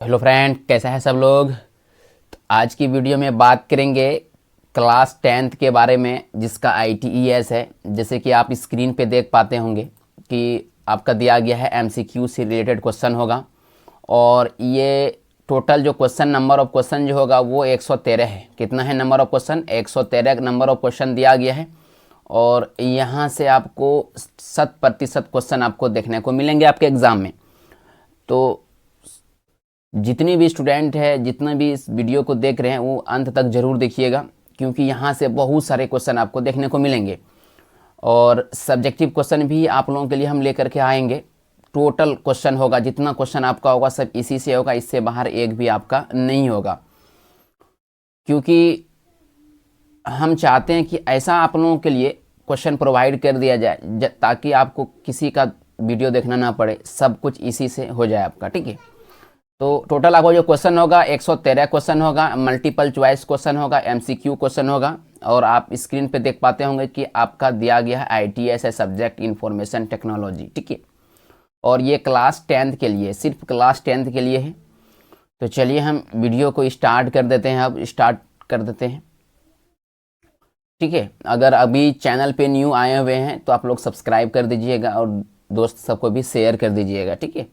Hello friend, कैसा है सब लोग। तो आज की वीडियो में बात करेंगे क्लास 10th के बारे में, जिसका ITES है। जैसे कि आप स्क्रीन पे देख पाते होंगे कि आपका दिया गया है MCQ से रिलेटेड क्वेश्चन होगा। और ये टोटल जो क्वेश्चन नंबर ऑफ क्वेश्चन जो होगा वो 113 है। कितना है number of question? 113 number of question दिया गया है। और यहाँ से आपको 100% क्वेश्चन आपको देखने को मिलेंगे आपके एग्ज़ाम में। तो जितनी भी स्टूडेंट है, जितना भी इस वीडियो को देख रहे हैं, वो अंत तक ज़रूर देखिएगा, क्योंकि यहाँ से बहुत सारे क्वेश्चन आपको देखने को मिलेंगे। और सब्जेक्टिव क्वेश्चन भी आप लोगों के लिए हम लेकर के आएंगे। टोटल क्वेश्चन होगा, जितना क्वेश्चन आपका होगा सब इसी से होगा, इससे बाहर एक भी आपका नहीं होगा। क्योंकि हम चाहते हैं कि ऐसा आप लोगों के लिए क्वेश्चन प्रोवाइड कर दिया जाए ताकि आपको किसी का वीडियो देखना ना पड़े, सब कुछ इसी से हो जाए आपका। ठीक है, तो टोटल आपको जो क्वेश्चन होगा 113 क्वेश्चन होगा, मल्टीपल चॉइस क्वेश्चन होगा, MCQ क्वेश्चन होगा। और आप स्क्रीन पे देख पाते होंगे कि आपका दिया गया है ITS है, सब्जेक्ट इंफॉर्मेशन टेक्नोलॉजी। ठीक है, और ये क्लास 10th के लिए, सिर्फ क्लास 10th के लिए है। तो चलिए हम वीडियो को स्टार्ट कर देते हैं। अब स्टार्ट कर देते हैं। ठीक है, अगर अभी चैनल पे न्यू आए हुए हैं तो आप लोग सब्सक्राइब कर दीजिएगा और दोस्त सबको भी शेयर कर दीजिएगा। ठीक है,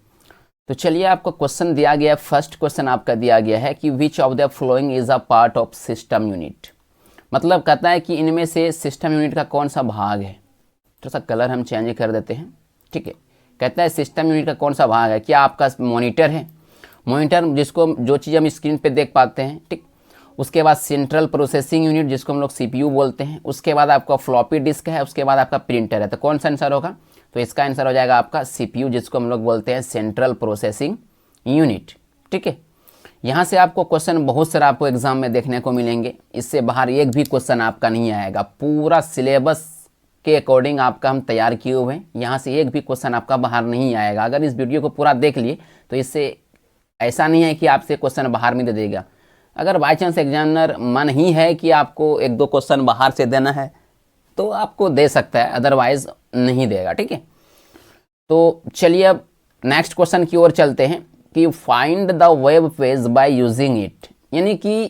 तो चलिए आपको क्वेश्चन दिया गया है। फर्स्ट क्वेश्चन आपका दिया गया है कि which of the following is a part of system unit. मतलब कहता है कि इनमें से सिस्टम यूनिट का कौन सा भाग है। थोड़ा सा कलर हम चेंज कर देते हैं। ठीक है, कहता है सिस्टम यूनिट का कौन सा भाग है। क्या आपका मॉनिटर है? मॉनिटर जिसको जो चीज़ हम स्क्रीन पे देख पाते हैं। ठीक, उसके बाद सेंट्रल प्रोसेसिंग यूनिट जिसको हम लोग CPU बोलते हैं। उसके बाद आपका फ्लॉपी डिस्क है। उसके बाद आपका प्रिंटर है। तो कौन सा आंसर होगा? तो इसका आंसर हो जाएगा आपका CPU, जिसको हम लोग बोलते हैं सेंट्रल प्रोसेसिंग यूनिट। ठीक है, यहाँ से आपको क्वेश्चन बहुत सारा आपको एग्जाम में देखने को मिलेंगे। इससे बाहर एक भी क्वेश्चन आपका नहीं आएगा। पूरा सिलेबस के अकॉर्डिंग आपका हम तैयार किए हुए हैं। यहाँ से एक भी क्वेश्चन आपका बाहर नहीं आएगा। अगर इस वीडियो को पूरा देख लिए तो इससे ऐसा नहीं है कि आपसे क्वेश्चन बाहर में दे देगा। अगर बाई चांस एग्जामिनर मन ही है कि आपको एक दो क्वेश्चन बाहर से देना है तो आपको दे सकता है, अदरवाइज नहीं देगा। ठीक है, तो चलिए अब नेक्स्ट क्वेश्चन की ओर चलते हैं कि find the web page by using it. यानी कि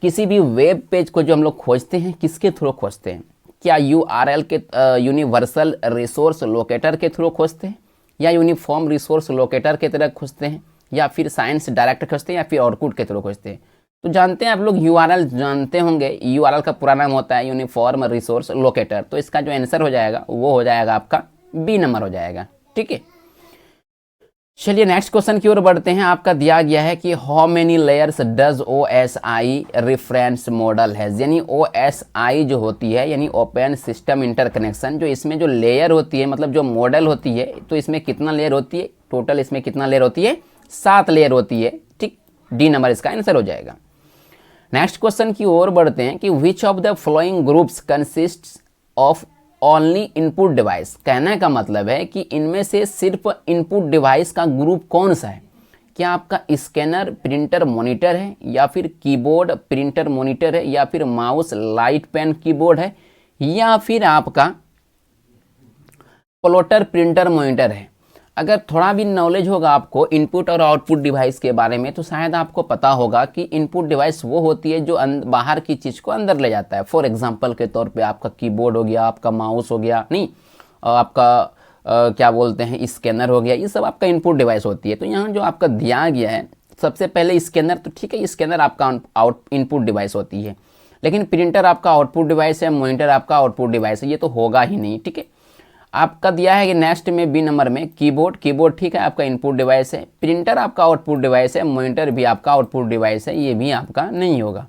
किसी भी वेब पेज को जो हम लोग खोजते हैं, किसके थ्रू खोजते हैं? क्या URL के यूनिवर्सल रिसोर्स लोकेटर के थ्रू खोजते हैं, या यूनिफॉर्म रिसोर्स लोकेटर के तरह खोजते हैं, या फिर साइंस डायरेक्ट खोजते हैं, या फिर ऑरकुट के थ्रू खोजते हैं? तो जानते हैं आप लोग, URL जानते होंगे। URL का पूरा नाम होता है यूनिफॉर्म रिसोर्स लोकेटर। तो इसका जो आंसर हो जाएगा वो हो जाएगा आपका B नंबर हो जाएगा। ठीक है, चलिए नेक्स्ट क्वेश्चन की ओर बढ़ते हैं। आपका दिया गया है कि how many layers does OSI reference model has. यानी OSI जो होती है, यानी ओपन सिस्टम इंटरकनेक्शन, जो इसमें जो लेयर होती है, मतलब जो मॉडल होती है, तो इसमें कितना लेयर होती है? टोटल इसमें कितना लेयर होती है? 7 लेयर होती है। ठीक, D नंबर इसका आंसर हो जाएगा। नेक्स्ट क्वेश्चन की ओर बढ़ते हैं कि which of the following groups consist of only input device. कहने का मतलब है कि इनमें से सिर्फ इनपुट डिवाइस का ग्रुप कौन सा है? क्या आपका स्कैनर प्रिंटर मॉनिटर है, या फिर कीबोर्ड प्रिंटर मॉनिटर है, या फिर माउस लाइट पेन कीबोर्ड है, या फिर आपका प्लॉटर प्रिंटर मॉनिटर है? अगर थोड़ा भी नॉलेज होगा आपको इनपुट और आउटपुट डिवाइस के बारे में तो शायद आपको पता होगा कि इनपुट डिवाइस वो होती है जो बाहर की चीज़ को अंदर ले जाता है। फॉर एग्जांपल के तौर पे आपका कीबोर्ड हो गया, आपका माउस हो गया, नहीं आपका क्या बोलते हैं, स्कैनर हो गया। ये सब आपका इनपुट डिवाइस होती है। तो यहाँ जो आपका दिया गया है सबसे पहले स्कैनर, तो ठीक है, स्कैनर आपका इनपुट डिवाइस होती है। लेकिन प्रिंटर आपका आउटपुट डिवाइस है, मॉनिटर आपका आउटपुट डिवाइस है, ये तो होगा ही नहीं। ठीक है, आपका दिया है कि नेक्स्ट में B नंबर में कीबोर्ड ठीक है, आपका इनपुट डिवाइस है। प्रिंटर आपका आउटपुट डिवाइस है, मॉनिटर भी आपका आउटपुट डिवाइस है, ये भी आपका नहीं होगा।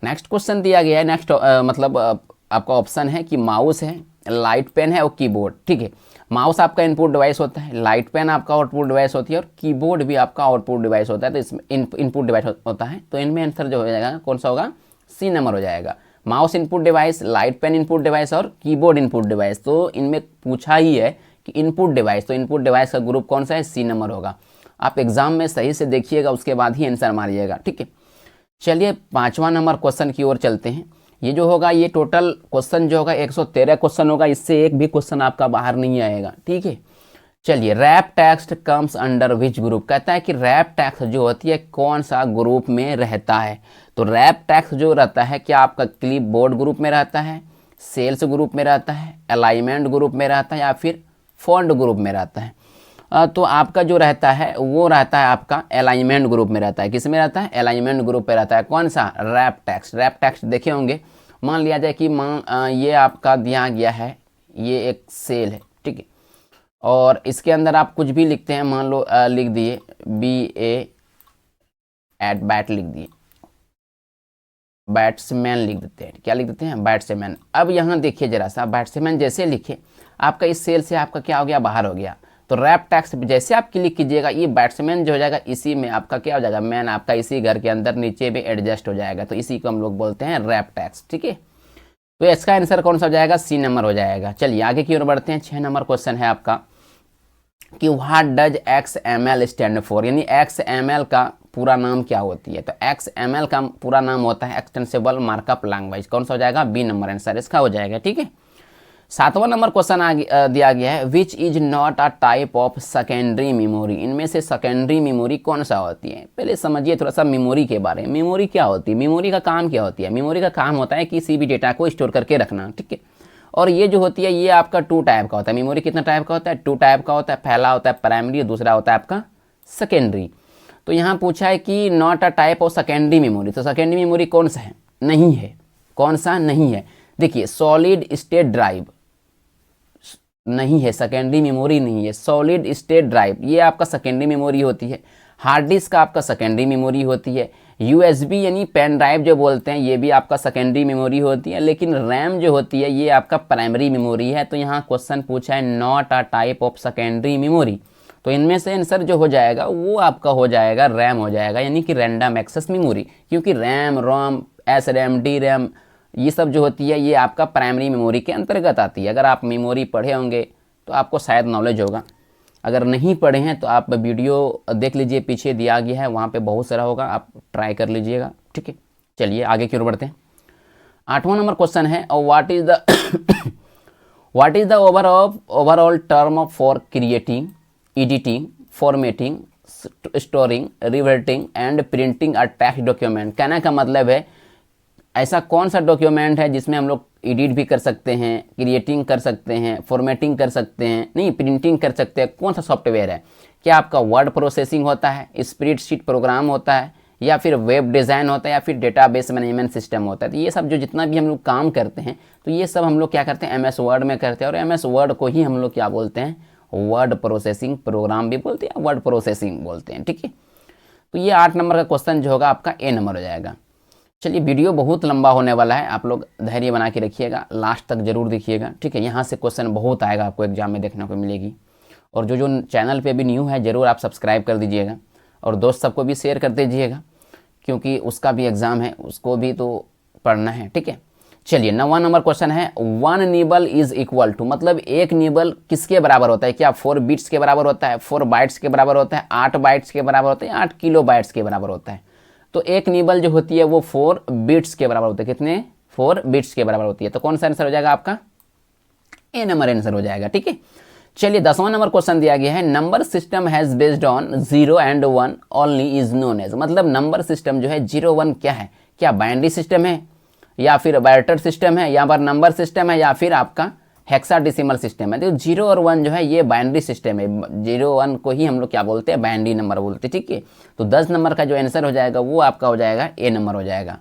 नेक्स्ट क्वेश्चन दिया गया है, नेक्स्ट मतलब आपका ऑप्शन है कि माउस है, लाइट पेन है और कीबोर्ड। ठीक है, माउस आपका इनपुट डिवाइस होता है, लाइट पेन आपका आउटपुट डिवाइस होती है, और कीबोर्ड भी आपका आउटपुट डिवाइस होता है। तो इसमें इनपुट डिवाइस होता है। तो इनमें आंसर जो हो जाएगा कौन सा होगा? C नंबर हो जाएगा। Mouse input device, light pen input device और कीबोर्ड इनपुट डिवाइस। तो इनमें पूछा ही है कि इनपुट डिवाइस, तो इनपुट डिवाइस का ग्रुप कौन सा है? C नंबर होगा। आप एग्जाम में सही से देखिएगा, उसके बाद ही आंसर मारिएगा। ठीक है, चलिए 5वां नंबर क्वेश्चन की ओर चलते हैं। ये जो होगा, ये टोटल क्वेश्चन जो होगा 113 क्वेश्चन होगा। इससे एक भी क्वेश्चन आपका बाहर नहीं आएगा। ठीक है, चलिए, wrap text comes under which group, कहता है कि रैप टेक्स्ट जो होती है कौन सा ग्रुप में रहता है। तो रैप टेक्स्ट जो रहता है क्या आपका क्लिप बोर्ड ग्रुप में रहता है, सेल्स ग्रुप में रहता है, अलाइनमेंट ग्रुप में रहता है, या फिर फॉन्ट ग्रुप में रहता है। तो आपका जो रहता है वो रहता है आपका अलाइनमेंट ग्रुप में रहता है। किस में रहता है? अलाइनमेंट ग्रुप पे रहता है। कौन सा? Wrap text. रैप टेक्स्ट देखे होंगे, मान लिया जाए कि ये आपका दिया गया है, ये एक सेल है, ठीक है, और इसके अंदर आप कुछ भी लिखते हैं, मान लो लिख दिए बैट लिख दिए, बैट्समैन लिख देते हैं। क्या लिख देते हैं? बैट्समैन। अब यहाँ देखिए जरा सा, बैट्समैन जैसे लिखे आपका इस सेल से आपका क्या हो गया? बाहर हो गया। तो रैप टेक्स्ट जैसे आप क्लिक कीजिएगा, ये बैट्समैन जो हो जाएगा इसी में आपका क्या हो जाएगा? मैन आपका इसी घर के अंदर नीचे भी एडजस्ट हो जाएगा। तो इसी को हम लोग बोलते हैं रैप टेक्स्ट, ठीक है। तो इसका आंसर कौन सा हो जाएगा? सी नंबर हो जाएगा। चलिए आगे की ओर बढ़ते हैं। 6 नंबर क्वेश्चन है आपका कि what does XML stand for, यानी XML का पूरा नाम क्या होती है? तो XML का पूरा नाम होता है एक्सटेंसिबल मार्कअप लैंग्वेज। कौन सा हो जाएगा? बी नंबर आंसर इसका हो जाएगा, ठीक है। 7वां नंबर क्वेश्चन दिया गया है, which is not a type of secondary memory. इनमें से सेकेंडरी मेमोरी कौन सा होती है? पहले समझिए थोड़ा सा मेमोरी के बारे में। मेमोरी क्या होती है? मेमोरी का काम क्या होती है? मेमोरी का काम होता है किसी भी डेटा को स्टोर करके रखना, ठीक है। और ये जो होती है ये आपका 2 टाइप का होता है। मेमोरी कितना टाइप का होता है? 2 टाइप का होता है। पहला होता है प्राइमरी, दूसरा होता है आपका सेकेंडरी। तो यहाँ पूछा है कि not a type of secondary memory, तो सेकेंडरी मेमोरी कौन सा है? नहीं है। कौन सा नहीं है? देखिए, सॉलिड स्टेट ड्राइव नहीं है, सेकेंडरी मेमोरी नहीं है। सॉलिड स्टेट ड्राइव ये आपका सेकेंडरी मेमोरी होती है। हार्ड डिस्क का आपका सेकेंडरी मेमोरी होती है। USB यानी पेन ड्राइव जो बोलते हैं ये भी आपका सेकेंडरी मेमोरी होती है। लेकिन रैम जो होती है ये आपका प्राइमरी मेमोरी है। तो यहाँ क्वेश्चन पूछा है not a type of secondary memory, तो इनमें से आंसर जो हो जाएगा वो आपका हो जाएगा रैम हो जाएगा, यानी कि रैंडम एक्सेस मेमोरी। क्योंकि रैम, रोम, SRAM, DRAM ये सब जो होती है ये आपका प्राइमरी मेमोरी के अंतर्गत आती है। अगर आप मेमोरी पढ़े होंगे तो आपको शायद नॉलेज होगा, अगर नहीं पढ़े हैं तो आप वीडियो देख लीजिए, पीछे दिया गया है, वहाँ पे बहुत सारा होगा, आप ट्राई कर लीजिएगा, ठीक है। चलिए आगे की ओर बढ़ते हैं। 8वां नंबर क्वेश्चन है, what is the overall term for creating, editing, formatting, storing, reverting and printing a text document. कहने का मतलब है ऐसा कौन सा डॉक्यूमेंट है जिसमें हम लोग एडिट भी कर सकते हैं, क्रिएटिंग कर सकते हैं, फॉर्मेटिंग कर सकते हैं, नहीं प्रिंटिंग कर सकते हैं। कौन सा सॉफ्टवेयर है? क्या आपका वर्ड प्रोसेसिंग होता है, स्प्रेडशीट प्रोग्राम होता है, या फिर वेब डिज़ाइन होता है, या फिर डेटाबेस मैनेजमेंट सिस्टम होता है? तो ये सब जो जितना भी हम लोग काम करते हैं तो ये सब हम लोग क्या करते हैं? MS वर्ड में करते हैं। और MS वर्ड को ही हम लोग क्या बोलते हैं? वर्ड प्रोसेसिंग प्रोग्राम भी बोलते हैं, वर्ड प्रोसेसिंग बोलते हैं, ठीक है। तो ये 8 नंबर का क्वेश्चन जो होगा आपका A नंबर हो जाएगा। चलिए वीडियो बहुत लंबा होने वाला है, आप लोग धैर्य बना के रखिएगा, लास्ट तक जरूर देखिएगा, ठीक है। यहाँ से क्वेश्चन बहुत आएगा आपको एग्जाम में देखने को मिलेगी। और जो चैनल पे भी न्यू है जरूर आप सब्सक्राइब कर दीजिएगा, और दोस्त सबको भी शेयर कर दीजिएगा, क्योंकि उसका भी एग्ज़ाम है, उसको भी तो पढ़ना है, ठीक है। चलिए 9वां नंबर क्वेश्चन है, 1 निबल इज इक्वल टू, मतलब 1 निबल किसके बराबर होता है? क्या 4 बिट्स के बराबर होता है, 4 बाइट्स के बराबर होता है, 8 बाइट्स के बराबर होता है, 8 किलो बाइट्स के बराबर होता है? तो 1 निबल जो होती है वो 4 बिट्स के बराबर होते हैं। कितने? 4 बिट्स के बराबर होती है। तो कौन सा आंसर हो जाएगा आपका? A नंबर आंसर हो जाएगा, ठीक है। चलिए 10वां नंबर क्वेश्चन दिया गया है, number system has based on 0 and 1 only is known as, मतलब नंबर सिस्टम जो है 0 1 क्या है? क्या बाइनरी सिस्टम है, या फिर बाइटर सिस्टम है, या फिर नंबर सिस्टम है, या फिर आपका हेक्साडेसिमल सिस्टम है? तो 0 और 1 जो है ये बाइनरी सिस्टम है। 0 1 को ही हम लोग क्या बोलते हैं? बाइनरी नंबर बोलते हैं, ठीक है। तो 10 नंबर का जो आंसर हो जाएगा वो आपका हो जाएगा A नंबर हो जाएगा।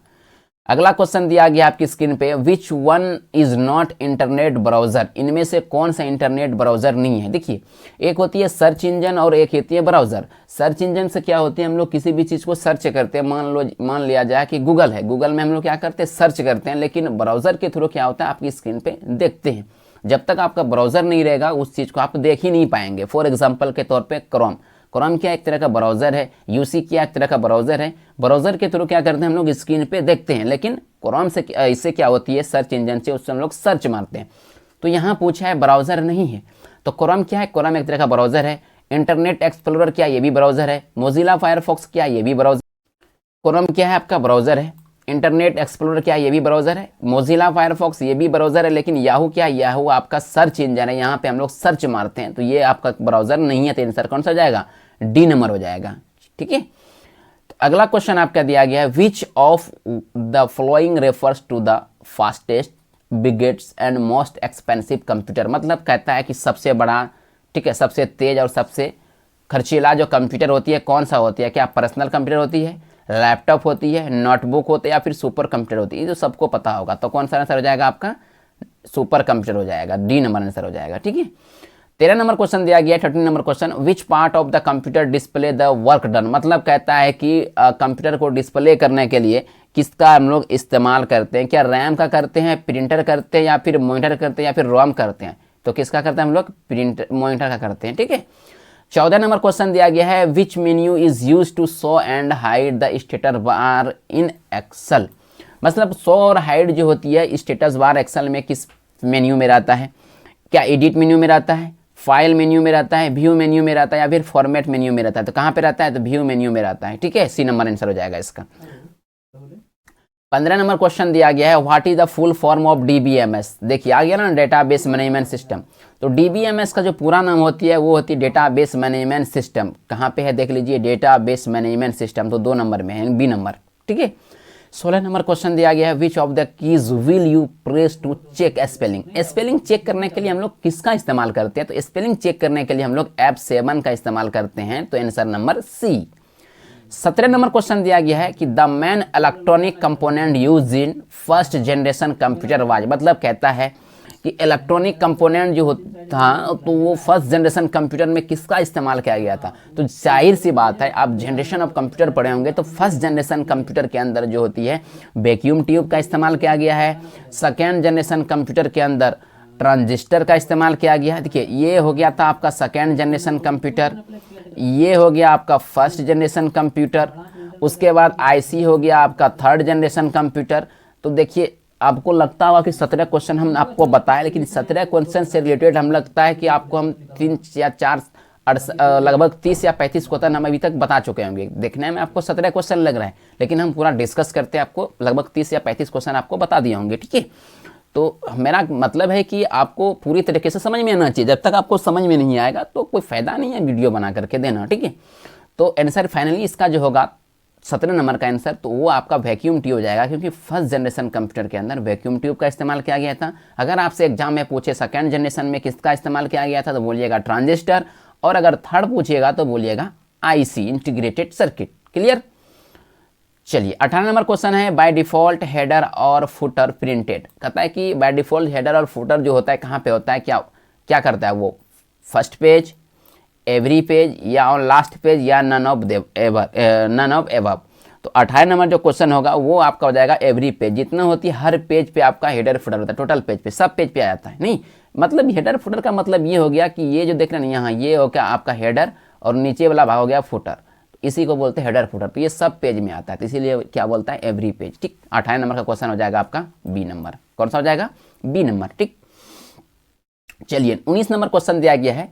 अगला क्वेश्चन दिया गया आपकी स्क्रीन पे, which one is not internet browser, इनमें से कौन सा इंटरनेट ब्राउजर नहीं है? देखिए, एक होती है सर्च इंजन और एक होती है ब्राउजर। सर्च इंजन से क्या होती है? हम लोग किसी भी चीज़ को सर्च करते हैं, मान लिया जाए कि गूगल है, गूगल में हम लोग क्या करते हैं? सर्च करते हैं। लेकिन ब्राउजर के थ्रू क्या होता है? आपकी स्क्रीन पे देखते हैं। जब तक आपका ब्राउजर नहीं रहेगा उस चीज़ को आप देख ही नहीं पाएंगे। फॉर एग्जाम्पल के तौर पर क्रोम, क्रोम क्या एक तरह का ब्राउज़र है, UC क्या एक तरह का ब्राउज़र है। ब्राउज़र के थ्रू क्या करते हैं? हम लोग स्क्रीन पे देखते हैं, लेकिन क्रोम से इससे क्या होती है? सर्च इंजन से उससे हम लोग सर्च मारते हैं। तो यहाँ पूछा है ब्राउज़र नहीं है, तो क्रोम क्या है? क्रोम एक तरह का ब्राउज़र है। इंटरनेट एक्सप्लोरर क्या? ये भी ब्राउज़र है। मोजिला फायरफॉक्स क्या? ये भी ब्राउज़र। क्रोम क्या है? आपका ब्राउज़र है। इंटरनेट एक्सप्लोरर क्या है, ये भी ब्राउज़र है। मोजिला फायरफॉक्स ये भी ब्राउज़र है। लेकिन याहू क्या है, याहू आपका सर्च इंजन है, यहाँ पे हम लोग सर्च मारते हैं, तो ये आपका ब्राउज़र नहीं है। तो आंसर कौन सा हो जाएगा, डी नंबर हो जाएगा। ठीक है, तो अगला क्वेश्चन आपका दिया गया है, which of the following refers to the fastest, biggest and most expensive computer. मतलब कहता है कि सबसे बड़ा, ठीक है, सबसे तेज और सबसे खर्चीला जो कंप्यूटर होती है कौन सा होती है। क्या पर्सनल कंप्यूटर होती है, लैपटॉप होती है, नोटबुक होते हैं, या फिर सुपर कंप्यूटर होती है। ये जो सबको पता होगा, तो कौन सा आंसर हो जाएगा आपका, सुपर कंप्यूटर हो जाएगा, डी नंबर आंसर हो जाएगा। ठीक है, 13 नंबर क्वेश्चन दिया गया है, 13 number question, which part of the computer display the work done. मतलब कहता है कि कंप्यूटर को डिस्प्ले करने के लिए किसका हम लोग इस्तेमाल करते हैं। क्या रैम का करते हैं, प्रिंटर करते हैं, या फिर मॉनिटर करते हैं, या फिर रोम करते हैं। तो किसका करते हैं हम लोग, प्रिंटर मॉनिटर का करते हैं। ठीक है, 14 नंबर क्वेश्चन दिया गया है, which menu is use to show and hide the status bar in Excel. मतलब शो और हाइड जो होती है स्टेटस बार एक्सेल में किस मेन्यू में रहता है। क्या एडिट मेन्यू में रहता है, फाइल मेन्यू में रहता है, व्यू मेन्यू में रहता है, या फिर फॉर्मेट मेन्यू में रहता है। तो कहाँ पे रहता है, तो व्यू मेन्यू में रहता है। ठीक है, सी नंबर आंसर हो जाएगा इसका। 15 नंबर क्वेश्चन दिया गया है, what is the full form of DBMS. देखिए आ गया ना, डेटाबेस मैनेजमेंट सिस्टम। तो डीबीएमएस का जो पूरा नाम होती है वो होती है डेटाबेस मैनेजमेंट सिस्टम। कहाँ पे है देख लीजिए, डेटाबेस मैनेजमेंट सिस्टम, तो 2 नंबर में है, बी नंबर। ठीक है, 16 नंबर क्वेश्चन दिया गया है, which of the keys will you press to check spelling. Spelling check करने के लिए हम लोग किसका इस्तेमाल करते हैं, तो स्पेलिंग चेक करने के लिए हम लोग F7 का इस्तेमाल करते हैं। तो answer number C. 17 number question दिया गया है कि the main electronic component use in first generation computer was. मतलब कहता है कि इलेक्ट्रॉनिक कंपोनेंट जो था तो वो फर्स्ट जनरेशन कंप्यूटर में किसका इस्तेमाल किया गया था। तो जाहिर सी बात है, आप जनरेशन ऑफ कंप्यूटर पढ़े होंगे, तो फर्स्ट जनरेशन कंप्यूटर के अंदर जो होती है वैक्यूम ट्यूब का इस्तेमाल किया गया है। सेकेंड जनरेशन कंप्यूटर के अंदर ट्रांजिस्टर का इस्तेमाल किया गया है। देखिए ये हो गया था आपका सेकेंड जनरेशन कंप्यूटर, ये हो गया आपका फर्स्ट जनरेशन कंप्यूटर, उसके बाद आईसी हो गया आपका थर्ड जनरेशन कंप्यूटर। तो देखिए आपको लगता होगा कि 17 क्वेश्चन हम आपको बताए, लेकिन 17 क्वेश्चन से रिलेटेड हम लगता है कि आपको हम 3 या 4 लगभग 30 या 35 क्वेश्चन हम अभी तक बता चुके होंगे। देखने में आपको 17 क्वेश्चन लग रहा है, लेकिन हम पूरा डिस्कस करते हैं आपको लगभग 30 या 35 क्वेश्चन आपको बता दिए होंगे। ठीक है, तो मेरा मतलब है कि आपको पूरी तरीके से समझ में आना चाहिए। जब तक आपको समझ में नहीं आएगा तो कोई फ़ायदा नहीं है वीडियो बना करके देना। ठीक है, तो आंसर फाइनली इसका जो होगा 17 नंबर का आंसर, तो वो आपका वैक्यूम ट्यूब हो जाएगा, क्योंकि फर्स्ट जनरेशन कंप्यूटर के अंदर वैक्यूम ट्यूब का इस्तेमाल किया गया था। अगर आपसे एग्जाम में पूछे सेकेंड जनरेशन में किसका इस्तेमाल किया गया था, तो बोलिएगा ट्रांजिस्टर, और अगर थर्ड पूछिएगा तो बोलिएगा आईसी, इंटीग्रेटेड सर्किट। क्लियर। चलिए 18 नंबर क्वेश्चन है, बाय डिफॉल्ट हेडर और फुटर प्रिंटेड। कहता है कि बाय डिफॉल्ट हेडर और फुटर जो होता है कहाँ पे होता है, क्या करता है वो, फर्स्ट पेज, एवरी पेज, या ऑन लास्ट पेज, या नन ऑफ एबव। तो 18 नंबर जो क्वेश्चन होगा वो आपका हो जाएगा एवरी पेज। जितना होती है हर पेज पे आपका हेडर फुटर होता है, टोटल पेज पे, सब पेज पे आ जाता है। नहीं मतलब हेडर फुटर का मतलब ये हो गया कि ये जो देख रहे हैं यहाँ, ये हो गया आपका हेडर और नीचे वाला भाग हो गया फुटर, इसी को बोलते हैं हेडर फुटर। तो ये सब पेज में आता है, तो इसीलिए क्या बोलता है, एवरी पेज। ठीक, 18 नंबर का क्वेश्चन हो जाएगा आपका बी नंबर। कौन सा हो जाएगा, बी नंबर। ठीक, चलिए 19 नंबर क्वेश्चन दिया गया है,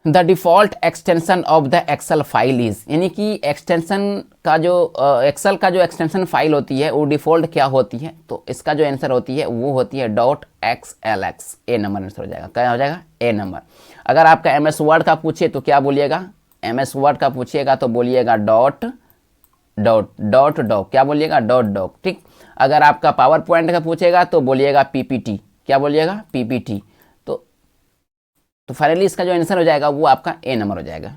the default extension of the Excel file is. यानी कि एक्सटेंशन का जो एक्सेल का जो एक्सटेंशन फाइल होती है वो डिफॉल्ट क्या होती है, तो इसका जो आंसर होती है वो होती है .xlx। ए नंबर आंसर हो जाएगा, क्या हो जाएगा, ए नंबर। अगर आपका MS वर्ड का पूछे तो क्या बोलिएगा, MS वर्ड का पूछिएगा तो बोलिएगा डॉट क्या बोलिएगा, डॉट। ठीक, अगर आपका पावर पॉइंट का पूछेगा तो बोलिएगा PPT, क्या बोलिएगा, PPT। तो फाइनली इसका जो आंसर हो जाएगा वो आपका ए नंबर हो जाएगा।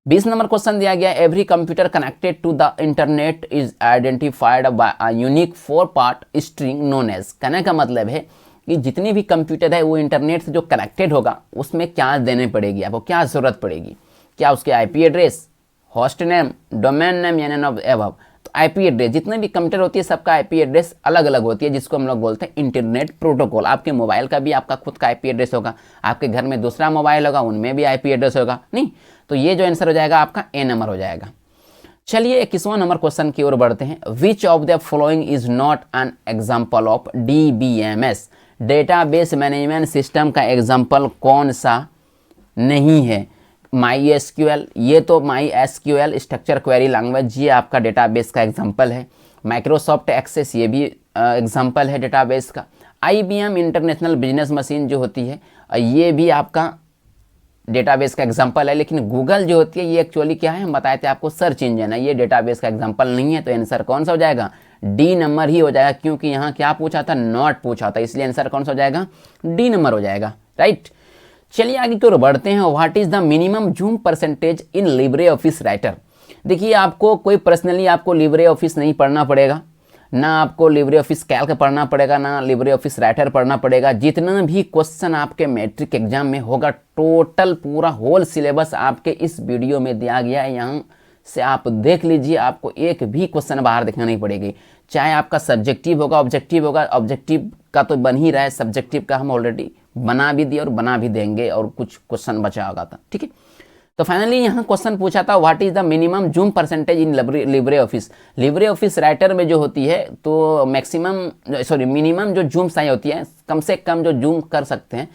20 नंबर क्वेश्चन दिया गया, every computer connected to the internet is identified by a unique 4 part string known as. कहने का मतलब है कि जितनी भी कंप्यूटर है वो इंटरनेट से जो कनेक्टेड होगा उसमें क्या देने पड़ेगी, आपको क्या ज़रूरत पड़ेगी, क्या उसके IP address, host name, domain name, या नन ऑफ एबव। तो IP एड्रेस, जितने भी कंप्यूटर होती है सबका IP एड्रेस अलग अलग होती है, जिसको हम लोग बोलते हैं इंटरनेट प्रोटोकॉल। आपके मोबाइल का भी आपका खुद का IP एड्रेस होगा, आपके घर में दूसरा मोबाइल होगा उनमें भी IP एड्रेस होगा। नहीं, तो ये जो आंसर हो जाएगा आपका ए नंबर हो जाएगा। चलिए 21वां नंबर क्वेश्चन की ओर बढ़ते हैं, which of the following is not an example of DBMS। Database management system का एग्जाम्पल कौन सा नहीं है। MySQL, ये तो MySQL स्ट्रक्चर क्वेरी लैंग्वेज, ये आपका डेटाबेस का एग्जांपल है। माइक्रोसॉफ्ट एक्सेस ये भी एग्जाम्पल है डेटाबेस का। IBM इंटरनेशनल बिजनेस मशीन जो होती है ये भी आपका डेटाबेस का एग्जाम्पल है। लेकिन गूगल जो होती है ये एक्चुअली क्या है, हम बताए थे आपको, सर्च इंजन है, ये डेटाबेस का एग्जाम्पल नहीं है। तो आंसर कौन सा हो जाएगा, डी नंबर ही हो जाएगा, क्योंकि यहाँ क्या पूछा था, नॉट पूछा था, इसलिए आंसर कौन सा हो जाएगा, डी नंबर हो जाएगा, राइट। चलिए आगे की ओर बढ़ते हैं। What is the minimum zoom percentage in LibreOffice writer. देखिए आपको कोई पर्सनली आपको लिब्रे ऑफिस नहीं पढ़ना पड़ेगा, ना आपको लिब्रे ऑफिस कैल्क पढ़ना पड़ेगा, ना लिब्रे ऑफिस राइटर पढ़ना पड़ेगा। जितना भी क्वेश्चन आपके मैट्रिक एग्जाम में होगा, टोटल पूरा होल सिलेबस आपके इस वीडियो में दिया गया है, यहाँ से आप देख लीजिए, आपको एक भी क्वेश्चन बाहर देखना नहीं पड़ेगी। चाहे आपका सब्जेक्टिव होगा, ऑब्जेक्टिव होगा, ऑब्जेक्टिव का तो बन ही रहा है, सब्जेक्टिव का हम ऑलरेडी बना भी दिए और बना भी देंगे, और कुछ क्वेश्चन बचा होगा था, ठीक है। तो फाइनली यहाँ क्वेश्चन पूछा था what is the minimum zoom percentage in Libre office. Libre office writer में जो होती है तो मिनिमम जो जूम साइज होती है, कम से कम जो जूम कर सकते हैं,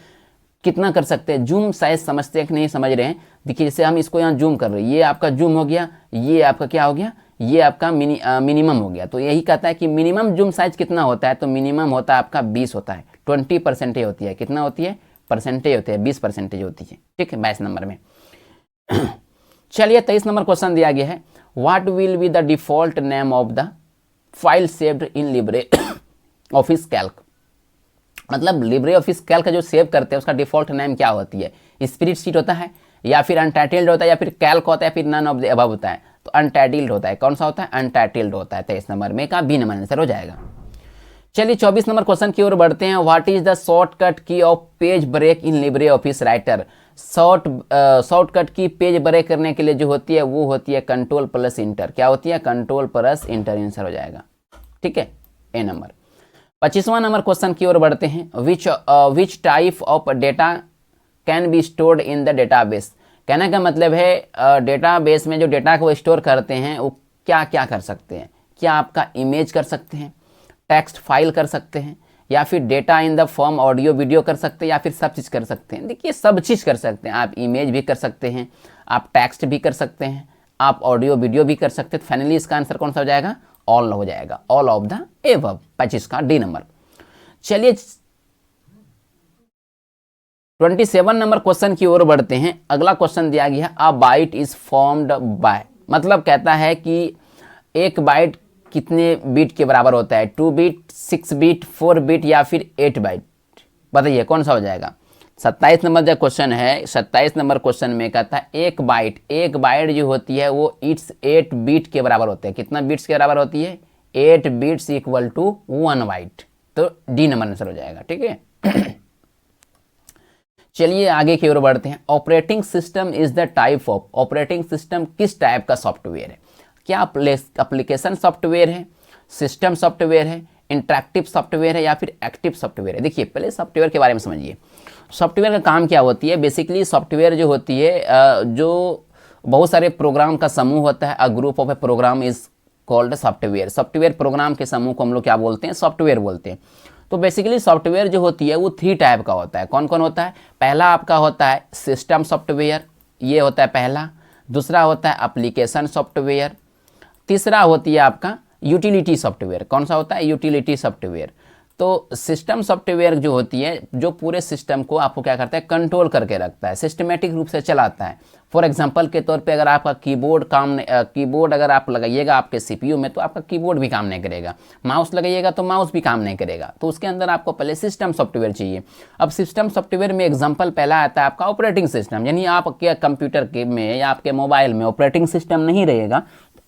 कितना कर सकते हैं, जूम साइज समझते हैं कि नहीं समझ रहे हैं। देखिए जैसे हम इसको यहाँ जूम कर रहे हैं, ये आपका जूम हो गया, ये आपका क्या हो गया, ये आपका मिनिमम हो गया। तो यही कहता है कि मिनिमम जूम साइज कितना होता है, तो मिनिमम होता है आपका 20 होता है, 20% होती है, कितना होती है, परसेंटेज होती है, 20% होती है, ठीक है, 22 नंबर में। चलिए 23 नंबर क्वेश्चन दिया गया है, what will be the default name of the file saved in Libre office Calc. मतलब लिब्रे ऑफिस कैल्क का जो सेव करते हैं उसका डिफॉल्ट नेम क्या होती है, स्प्रेड शीट होता है, या फिर अनटाइटल्ड होता है, या फिर कैल्क होता है, फिर नन ऑफ द अबव होता है। तो अनटाइटल्ड होता है, कौन सा होता है, अनटाइटल्ड होता है। 23 नंबर में का बी नंबर आंसर हो जाएगा। चलिए 24 नंबर क्वेश्चन की ओर बढ़ते हैं। What is the shortcut key of page break in LibreOffice Writer. Shortcut key page break करने के लिए जो होती है वो होती है कंट्रोल प्लस इंटर। क्या होती है, कंट्रोल प्लस इंटर, आंसर हो जाएगा, ठीक है, ए नंबर। 25वां नंबर क्वेश्चन की ओर बढ़ते हैं। Which type of data can be stored in the database. कहने का मतलब है डेटाबेस में जो डेटा को स्टोर करते हैं वो क्या क्या कर सकते हैं। क्या आपका इमेज कर सकते हैं, टेक्स्ट फाइल कर सकते हैं, या फिर data in the form audio video कर सकते हैं, या फिर सब चीज़ कर सकते हैं। देखिए सब चीज़ कर सकते हैं, आप इमेज भी कर सकते हैं, आप टेक्स्ट भी कर सकते हैं, आप ऑडियो वीडियो भी कर सकते हैं। फाइनली इसका आंसर कौन सा हो जाएगा, ऑल हो जाएगा, ऑल ऑफ द एबव, 25 का डी नंबर। चलिए 27 नंबर क्वेश्चन की ओर बढ़ते हैं। अगला क्वेश्चन दिया गया है, a byte is formed by. मतलब कहता है कि एक बाइट कितने बीट के बराबर होता है, 2 बीट, 6 बीट, 4 बीट, या फिर 8 बाइट। बताइए कौन सा हो जाएगा। 27 नंबर जो क्वेश्चन है, 27 नंबर क्वेश्चन में कहता है एक बाइट जो होती है वो 8 बीट के बराबर होते हैं। कितना बीट्स के बराबर होती है, 8 बीट्स इक्वल टू 1 बाइट। तो डी नंबर आंसर हो जाएगा, ठीक है। चलिए आगे की ओर बढ़ते हैं। Operating system is the type of. Operating system किस टाइप का सॉफ्टवेयर है। क्या एप्लीकेशन सॉफ्टवेयर है, सिस्टम सॉफ्टवेयर है, इंटरैक्टिव सॉफ्टवेयर है, या फिर एक्टिव सॉफ्टवेयर है। देखिए पहले सॉफ्टवेयर के बारे में समझिए। सॉफ्टवेयर का काम क्या होती है, बेसिकली सॉफ्टवेयर जो होती है जो बहुत सारे प्रोग्राम का समूह होता है। A group of a program is called software. Software program के समूह को हम लोग क्या बोलते हैं, सॉफ्टवेयर बोलते हैं। तो बेसिकली सॉफ्टवेयर जो होती है वो 3 टाइप का होता है। कौन कौन होता है, पहला आपका होता है सिस्टम सॉफ्टवेयर, ये होता है पहला। दूसरा होता है एप्लीकेशन सॉफ्टवेयर। तीसरा होती है आपका यूटिलिटी सॉफ्टवेयर। कौन सा होता है, यूटिलिटी सॉफ्टवेयर। तो सिस्टम सॉफ्टवेयर जो होती है जो पूरे सिस्टम को आपको क्या करता है, कंट्रोल करके रखता है, सिस्टमेटिक रूप से चलाता है। फॉर एग्जांपल के तौर पे अगर आपका कीबोर्ड अगर आप लगाइएगा आपके सीपीयू में तो आपका कीबोर्ड भी काम नहीं करेगा, माउस लगाइएगा तो माउस भी काम नहीं करेगा। तो उसके अंदर आपको पहले सिस्टम सॉफ्टवेयर चाहिए। अब सिस्टम सॉफ्टवेयर में एग्जाम्पल पहला आता है आपका ऑपरेटिंग सिस्टम। यानी आपके कंप्यूटर के में या आपके मोबाइल में ऑपरेटिंग सिस्टम नहीं रहेगा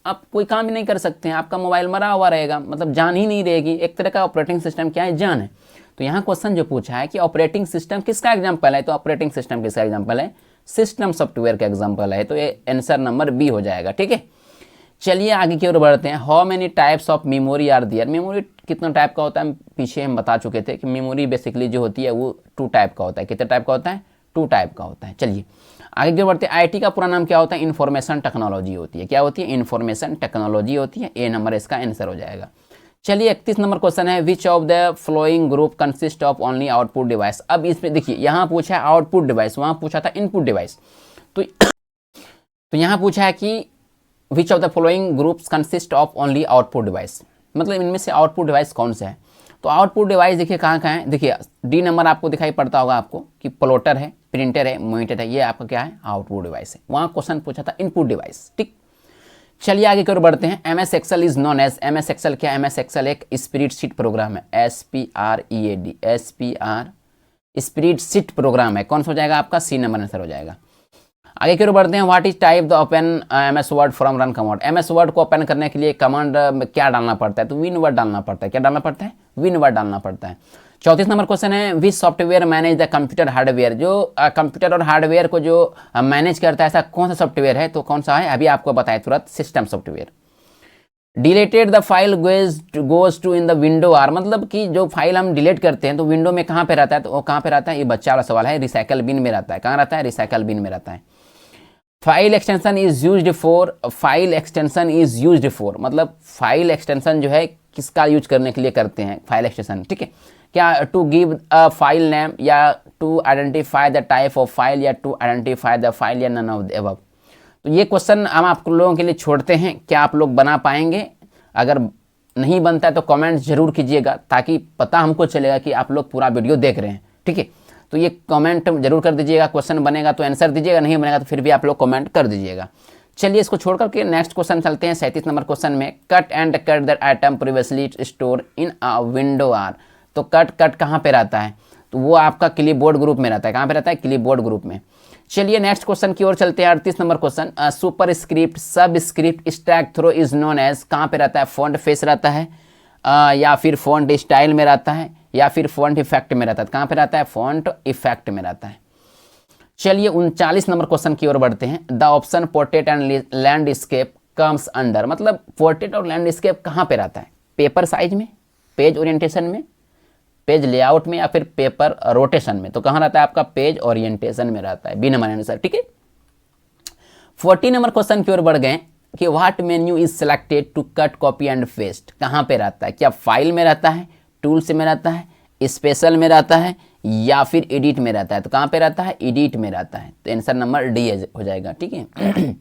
आप कोई काम ही नहीं कर सकते हैं, आपका मोबाइल मरा हुआ रहेगा, मतलब जान ही नहीं रहेगी। एक तरह का ऑपरेटिंग सिस्टम क्या है, जान है। तो यहाँ क्वेश्चन जो पूछा है कि ऑपरेटिंग सिस्टम किसका एग्जांपल है, तो ऑपरेटिंग सिस्टम किसका एग्जांपल है, सिस्टम सॉफ्टवेयर का एग्जांपल है। तो ये आंसर नंबर बी हो जाएगा, ठीक है। चलिए आगे की ओर बढ़ते हैं। How many types of memory are there. Memory कितना टाइप का होता है, पीछे हम बता चुके थे कि मेमोरी बेसिकली जो होती है वो 2 टाइप का होता है। कितने टाइप का होता है, 2 टाइप का होता है। चलिए आगे की ओर बढ़ते हैं। आईटी का पूरा नाम क्या होता है, इन्फॉर्मेशन टेक्नोलॉजी होती है। क्या होती है, इन्फॉर्मेशन टेक्नोलॉजी होती है। ए नंबर इसका आंसर हो जाएगा। चलिए 31 नंबर क्वेश्चन है, which of the flowing group consist of only output device. अब इसमें देखिए यहाँ पूछा है आउटपुट डिवाइस, वहाँ पूछा था इनपुट डिवाइस। तो यहाँ पूछा है कि which of the following groups consist of only output device. मतलब इनमें से आउटपुट डिवाइस कौन सा है। तो आउटपुट डिवाइस देखिए कहाँ कहाँ है, देखिए डी नंबर आपको दिखाई पड़ता होगा आपको कि प्लॉटर है, प्रिंटर है, मॉनिटर है, ये आपका क्या है, आउटपुट डिवाइस है। वहाँ क्वेश्चन पूछा था इनपुट डिवाइस। ठीक, चलिए आगे की ओर बढ़ते हैं। MS Excel is known as, MS Excel क्या, MS एक्सेल एक स्प्रेडशीट प्रोग्राम है, SPREAD स्प्रेडशीट प्रोग्राम है। कौन सा हो जाएगा आपका, सी नंबर आंसर हो जाएगा। आगे की ओर बढ़ते हैं। What is type the open MS word from run command. MS word को ओपन करने के लिए कमांड क्या डालना पड़ता है, तो विन वर्ड डालना पड़ता है। क्या डालना पड़ता है, विन वर्ड डालना पड़ता है। 34 नंबर क्वेश्चन है, विच software manage the computer hardware. जो कंप्यूटर और हार्डवेयर को जो मैनेज करता है ऐसा कौन सा सॉफ्टवेयर है, तो कौन सा है, अभी आपको बताया तुरंत, system software. Deleted the file goes to in the window are, मतलब कि जो फाइल हम डिलीट करते हैं तो विंडो में कहाँ पे रहता है, तो वो कहाँ पे रहता है, ये बच्चा वाला सवाल है, रिसाइकल बिन में रहता है। कहाँ रहता है, रिसाइकल बिन में रहता है। File extension is used for, file extension is used for, मतलब फाइल एक्सटेंशन जो है किसका यूज करने के लिए करते हैं फाइल एक्सटेंशन, ठीक है। क्या, to give a file name, या to identify the type of file, या टू आइडेंटिफाई द फाइल, या नन ऑफ द अबव। तो ये क्वेश्चन हम आप लोगों के लिए छोड़ते हैं, क्या आप लोग बना पाएंगे। अगर नहीं बनता है तो कमेंट जरूर कीजिएगा, ताकि पता हमको चलेगा कि आप लोग पूरा वीडियो देख रहे हैं, ठीक है। तो ये कमेंट जरूर कर दीजिएगा, क्वेश्चन बनेगा तो आंसर दीजिएगा, नहीं बनेगा तो फिर भी आप लोग कमेंट कर दीजिएगा। चलिए इसको छोड़ करके नेक्स्ट क्वेश्चन चलते हैं। 37 नंबर क्वेश्चन में, cut and cut that item previously store in a window are. तो कट कहाँ पे रहता है, तो वो आपका क्लिपबोर्ड ग्रुप में रहता है। कहाँ पे रहता है, क्लिपबोर्ड ग्रुप में। चलिए नेक्स्ट क्वेश्चन की ओर चलते हैं। 38 number question, superscript subscript strikethrough is known as. कहाँ पे रहता है, फॉन्ट फेस रहता है, या फिर फॉन्ट स्टाइल में रहता है, या फिर फॉन्ट इफेक्ट में रहता है। कहाँ पे रहता है, फॉन्ट इफेक्ट में रहता है। चलिए 39 नंबर क्वेश्चन की ओर बढ़ते हैं। The option portrait and landscape comes under, मतलब पोर्ट्रेट और लैंडस्केप कहाँ पे रहता है, पेपर साइज में, पेज ओरिएंटेशन में, पेज लेआउट में, या फिर पेपर रोटेशन में। तो कहाँ रहता है आपका, पेज ओरिएंटेशन में रहता है, बी नंबर आंसर, ठीक है। 40 नंबर क्वेश्चन की ओर बढ़ गए कि what menu is selected to cut copy and paste. कहाँ पे रहता है, क्या फाइल में रहता है, टूल्स में रहता है, स्पेशल में रहता है, या फिर एडिट में रहता है। तो कहाँ पे रहता है, एडिट में रहता है। तो आंसर नंबर डी हो जाएगा, ठीक है।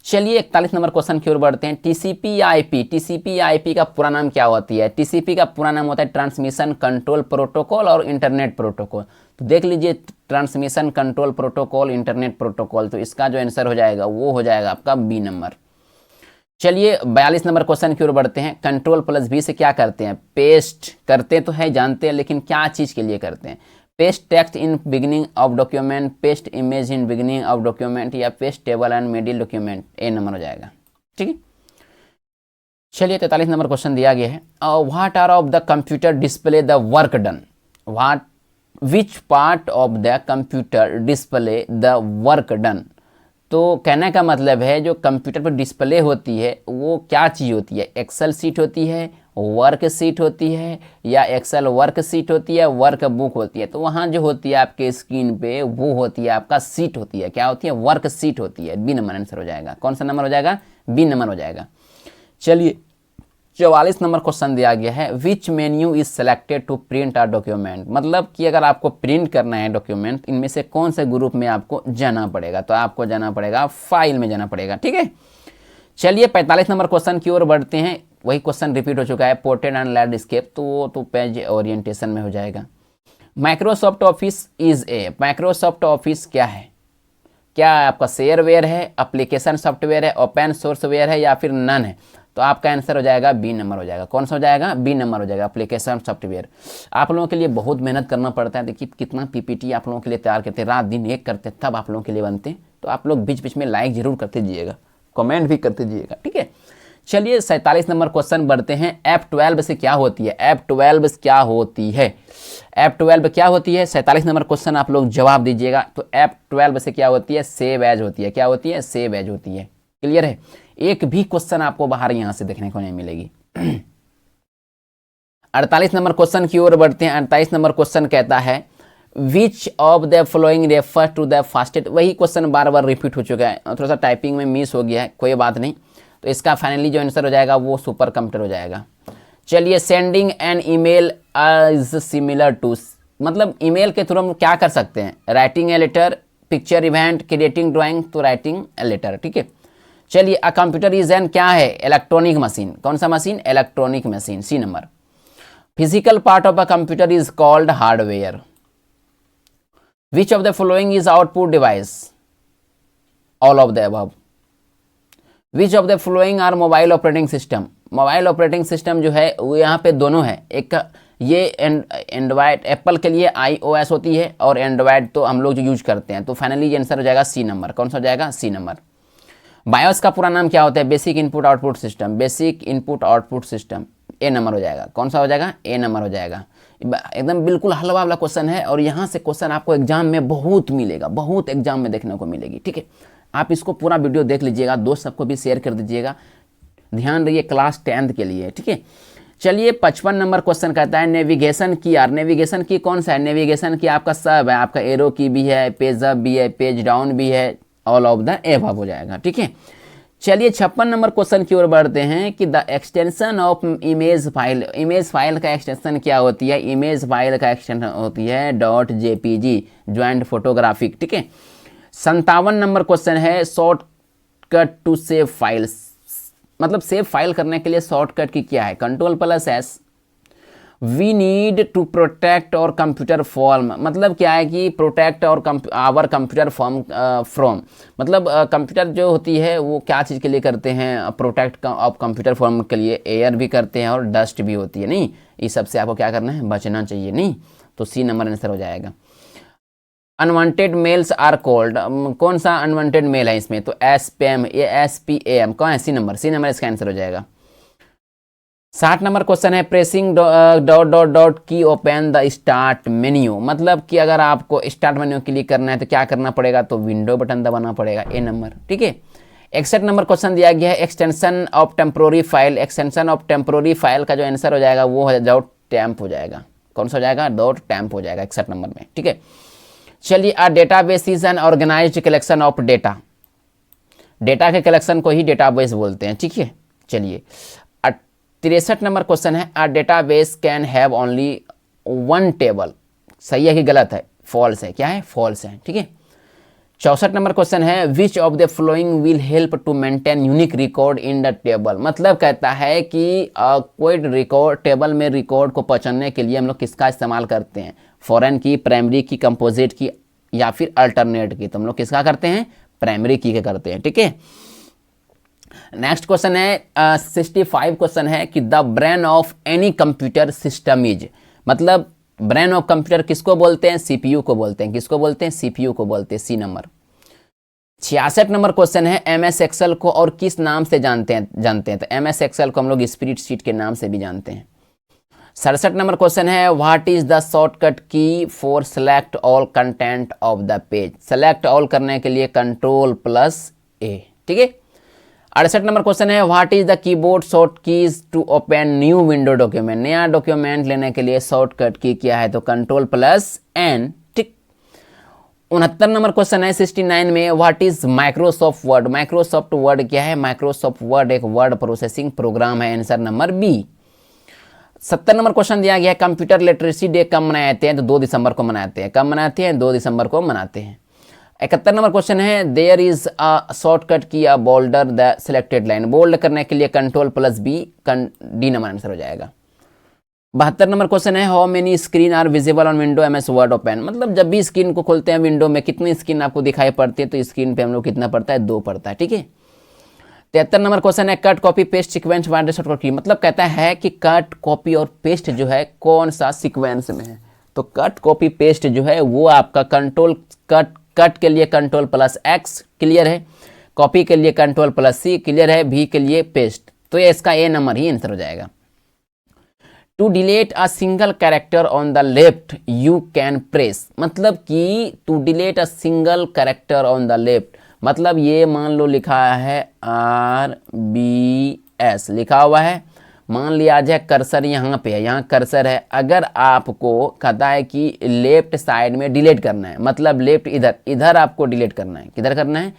चलिए 41 नंबर क्वेश्चन की ओर बढ़ते हैं। TCP/IP का पूरा नाम क्या होती है। TCP का पूरा नाम होता है ट्रांसमिशन कंट्रोल प्रोटोकॉल और इंटरनेट प्रोटोकॉल। तो देख लीजिए, transmission control protocol, internet protocol. तो इसका जो आंसर हो जाएगा वो हो जाएगा आपका बी नंबर। चलिए 42 नंबर क्वेश्चन की ओर बढ़ते हैं। Ctrl+V से क्या करते हैं, पेस्ट करते तो है, जानते हैं, लेकिन क्या चीज़ के लिए करते हैं। Paste text in beginning of document, paste image in beginning of document, या paste table and middle document. A number हो जाएगा, ठीक है। चलिए 43 नंबर क्वेश्चन दिया गया है। What are of the computer display the work done. Which part of the computer display the work done. तो कहने का मतलब है जो कंप्यूटर पर डिस्प्ले होती है वो क्या चीज़ होती है, एक्सेल सीट होती है, वर्क सीट होती है, या एक्सेल वर्क सीट होती है, वर्क बुक होती है। तो वहाँ जो होती है आपके स्क्रीन पे वो होती है आपका सीट होती है। क्या होती है, वर्क सीट होती है। बी नंबर आंसर हो जाएगा। कौन सा नंबर हो जाएगा, बी नंबर हो जाएगा। चलिए 44 नंबर क्वेश्चन दिया गया है। Which menu is selected to print a document, मतलब कि अगर आपको प्रिंट करना है डॉक्यूमेंट, इनमें से कौन से ग्रुप में आपको जाना पड़ेगा। तो आपको जाना पड़ेगा फाइल में जाना पड़ेगा, ठीक है। चलिए 45 नंबर क्वेश्चन की ओर बढ़ते हैं। वही क्वेश्चन रिपीट हो चुका है, पोर्ट्रेट एंड लैंडस्केप। तो वो तो पेज ओरिएंटेशन में हो जाएगा। Microsoft office is a, Microsoft office क्या है, क्या आपका शेयरवेयर है, एप्लीकेशन सॉफ्टवेयर है, ओपन सोर्सवेयर है, या फिर नन है। तो आपका आंसर हो जाएगा बी नंबर हो जाएगा। कौन सा हो जाएगा, बी नंबर हो जाएगा, एप्लीकेशन सॉफ्टवेयर। आप लोगों के लिए बहुत मेहनत करना पड़ता है। देखिए कितना पीपीटी आप लोगों के लिए तैयार करते हैं, रात दिन एक करते तब आप लोगों के लिए बनते हैं। तो आप लोग बीच बीच में लाइक जरूर करते जाइएगा, कमेंट भी करते जाइएगा, ठीक है। चलिए 47 नंबर क्वेश्चन बढ़ते हैं। F12 से क्या होती है, F12 क्या होती है, F12 क्या होती है। 47 नंबर क्वेश्चन आप लोग जवाब दीजिएगा। तो F12 से क्या होती है, सेव एज होती है। क्या होती है, सेव एज होती है। क्लियर है, एक भी क्वेश्चन आपको बाहर यहां से देखने को नहीं मिलेगी। 48 नंबर क्वेश्चन की ओर बढ़ते हैं। 48 नंबर क्वेश्चन कहता है which of the following refer to the fastest. वही क्वेश्चन बार बार रिपीट हो चुका है, थोड़ा सा टाइपिंग में मिस हो गया है, कोई बात नहीं। तो इसका फाइनली जो आंसर हो जाएगा वो सुपर कंप्यूटर हो जाएगा। चलिए sending an email is similar to, मतलब ईमेल के थ्रू हम क्या कर सकते हैं, writing a letter, picture event, creating drawing. तो राइटिंग ए लेटर, ठीक है। चलिए, अ कंप्यूटर इज एन क्या है, इलेक्ट्रॉनिक मशीन। कौन सा machine, electronic machine, C number. Physical part of a computer is called hardware. Which of the following is output device, all of the above. Which of the following are mobile operating system. Mobile operating system जो है वो यहाँ पे दोनों है, एक ये Android, Apple के लिए iOS होती है और एंड्रॉयड तो हम लोग जो यूज करते हैं। तो फाइनली ये आंसर हो जाएगा सी नंबर। कौन सा हो जाएगा, सी नंबर। बायोस का पूरा नाम क्या होता है, basic input output system, basic input output system, A number हो जाएगा। कौन सा हो जाएगा, ए नंबर हो जाएगा। एकदम बिल्कुल हलवा वाला क्वेश्चन है और यहाँ से क्वेश्चन आपको एग्जाम में बहुत मिलेगा, बहुत एग्जाम में देखने को मिलेगी, ठीक है। आप इसको पूरा वीडियो देख लीजिएगा, दोस्त सबको भी शेयर कर दीजिएगा, ध्यान रहिए क्लास 10th के लिए, ठीक है। चलिए 55 नंबर क्वेश्चन कहता है नेविगेशन की यार, नेविगेशन की कौन सा है, नेविगेशन की आपका सब है, आपका एरो की भी है, पेज अप भी है, पेज डाउन भी है, ऑल ऑफ द एबव हो जाएगा, ठीक है। चलिए 56 नंबर क्वेश्चन की ओर बढ़ते हैं कि the extension of image file, image file का एक्सटेंशन क्या होती है, इमेज फाइल का एक्सटेंशन होती है .jpg, ज्वाइंट फोटोग्राफिक, ठीक है। 57 नंबर क्वेश्चन है शॉर्टकट टू सेव फाइल्स, मतलब सेव फाइल करने के लिए शॉर्टकट की क्या है, Ctrl+S। We need to protect our computer form, मतलब क्या है कि protect our our computer form from, मतलब कंप्यूटर जो होती है वो क्या चीज़ के लिए करते हैं, प्रोटेक्ट ऑफ कंप्यूटर फॉर्म के लिए, एयर भी करते हैं और डस्ट भी होती है, नहीं, इस सब से आपको क्या करना है, बचना चाहिए, नहीं। तो सी नंबर आंसर हो जाएगा। अनवांटेड मेल्स आर कॉल्ड, कौन सा अनवांटेड मेल है इसमें, तो SPAM, ASPAM, कौन है, सी नंबर, सी नंबर इसका आंसर हो जाएगा। 60 नंबर क्वेश्चन है प्रेसिंग डॉट डॉट डॉट की ओपन द स्टार्ट मेन्यू, मतलब कि अगर आपको स्टार्ट मेन्यू क्लिक करना है तो क्या करना पड़ेगा, तो विंडो बटन दबाना पड़ेगा, ए नंबर, ठीक है। 61 नंबर क्वेश्चन दिया गया है extension of temporary file, extension of temporary file का जो आंसर हो जाएगा वो हो जाएगा टैम्प हो जाएगा। कौन सा हो जाएगा, डॉट टैम्प हो जाएगा 61 नंबर में, ठीक है। चलिए a database is an organised collection of data, data के कलेक्शन को ही डेटाबेस बोलते हैं, ठीक है। चलिए 63 नंबर क्वेश्चन है a database can have only one table, सही है कि गलत है, फॉल्स है, क्या है, फॉल्स है, ठीक है। 64 नंबर क्वेश्चन है which of the following will help to maintain unique record in the table, मतलब कहता है कि कोई रिकॉर्ड टेबल में रिकॉर्ड को पहचानने के लिए हम लोग किसका इस्तेमाल करते हैं, फॉरेन की, प्राइमरी की, कंपोजिट की या फिर अल्टरनेट की, तो हम लोग किसका करते हैं, प्राइमरी की के करते हैं, ठीक है। नेक्स्ट क्वेश्चन है 65 क्वेश्चन है कि the brain of any computer system is, मतलब ब्रेन ऑफ कंप्यूटर किसको बोलते हैं, CPU को बोलते हैं, किसको बोलते हैं, CPU को बोलते हैं, सी नंबर। 66 नंबर क्वेश्चन है MS एक्सेल को और किस नाम से जानते हैं, तो MS एक्सेल को हम लोग स्प्रेडशीट के नाम से भी जानते हैं। 67 नंबर क्वेश्चन है what is the shortcut key for select all content of the page, select all करने के लिए Ctrl+A, ठीक है। 68 नंबर क्वेश्चन है what is the keyboard short keys to open new window document, नया डॉक्यूमेंट लेने के लिए शॉर्टकट की क्या है, तो Ctrl+N, ठीक। 69 नंबर क्वेश्चन है 69 में what is Microsoft Word, Microsoft Word क्या है, माइक्रोसॉफ्ट वर्ड एक वर्ड प्रोसेसिंग प्रोग्राम है, answer number B. 70 number question दिया गया है कंप्यूटर लिटरेसी डे कब मनाए जाते हैं, तो 2 दिसंबर को मनाते हैं, कब मनाते हैं, 2 दिसंबर को मनाते हैं। 71 नंबर क्वेश्चन है there is a shortcut key a bolder the selected line, bold करने के लिए Ctrl+B, डी नंबर आंसर हो जाएगा। 72 नंबर क्वेश्चन है how many screen are visible on window MS Word open, मतलब जब भी स्क्रीन को खोलते हैं विंडो में कितनी स्क्रीन आपको दिखाई पड़ती है, तो स्क्रीन पे हम लोग कितना पड़ता है, 2 पड़ता है, ठीक है। 73 नंबर क्वेश्चन है cut copy paste sequence wide shortcut की, मतलब कहता है कि कट कॉपी और पेस्ट जो है कौन सा सीक्वेंस में है, तो कट कॉपी पेस्ट जो है वो आपका कट के लिए Ctrl+X क्लियर है, कॉपी के लिए Ctrl+C क्लियर है, V के लिए पेस्ट, तो ये इसका ए नंबर ही आंसर हो जाएगा। To delete a single character on the left you can press, मतलब कि to delete a single character on the left, मतलब ये मान लो लिखा है RBS लिखा हुआ है, मान लिया जाए कर्सर यहाँ पे है, यहाँ कर्सर है, अगर आपको कहता है कि लेफ्ट साइड में डिलीट करना है, मतलब लेफ्ट इधर आपको डिलीट करना है, किधर करना है,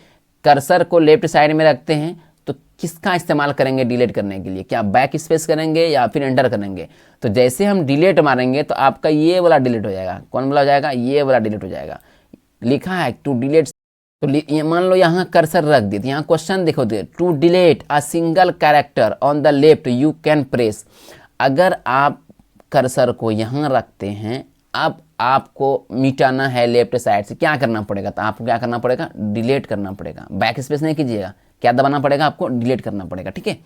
कर्सर को लेफ्ट साइड में रखते हैं, तो किसका इस्तेमाल करेंगे डिलीट करने के लिए, क्या बैक स्पेस करेंगे या फिर एंटर करेंगे, तो जैसे हम डिलीट मारेंगे तो आपका ये वाला डिलीट हो जाएगा, कौन वाला हो जाएगा, ये वाला डिलीट हो जाएगा, लिखा है टू डिलीट तो ये मान लो यहाँ कर्सर रख दिए, यहाँ क्वेश्चन देखो दे, to delete a single character on the left you can press. अगर आप कर्सर को यहाँ रखते हैं, अब आपको मिटाना है लेफ्ट साइड से, क्या करना पड़ेगा? तो आपको क्या करना पड़ेगा? डिलीट करना पड़ेगा, बैक स्पेस नहीं कीजिएगा, क्या दबाना पड़ेगा? आपको डिलीट करना पड़ेगा, ठीक है।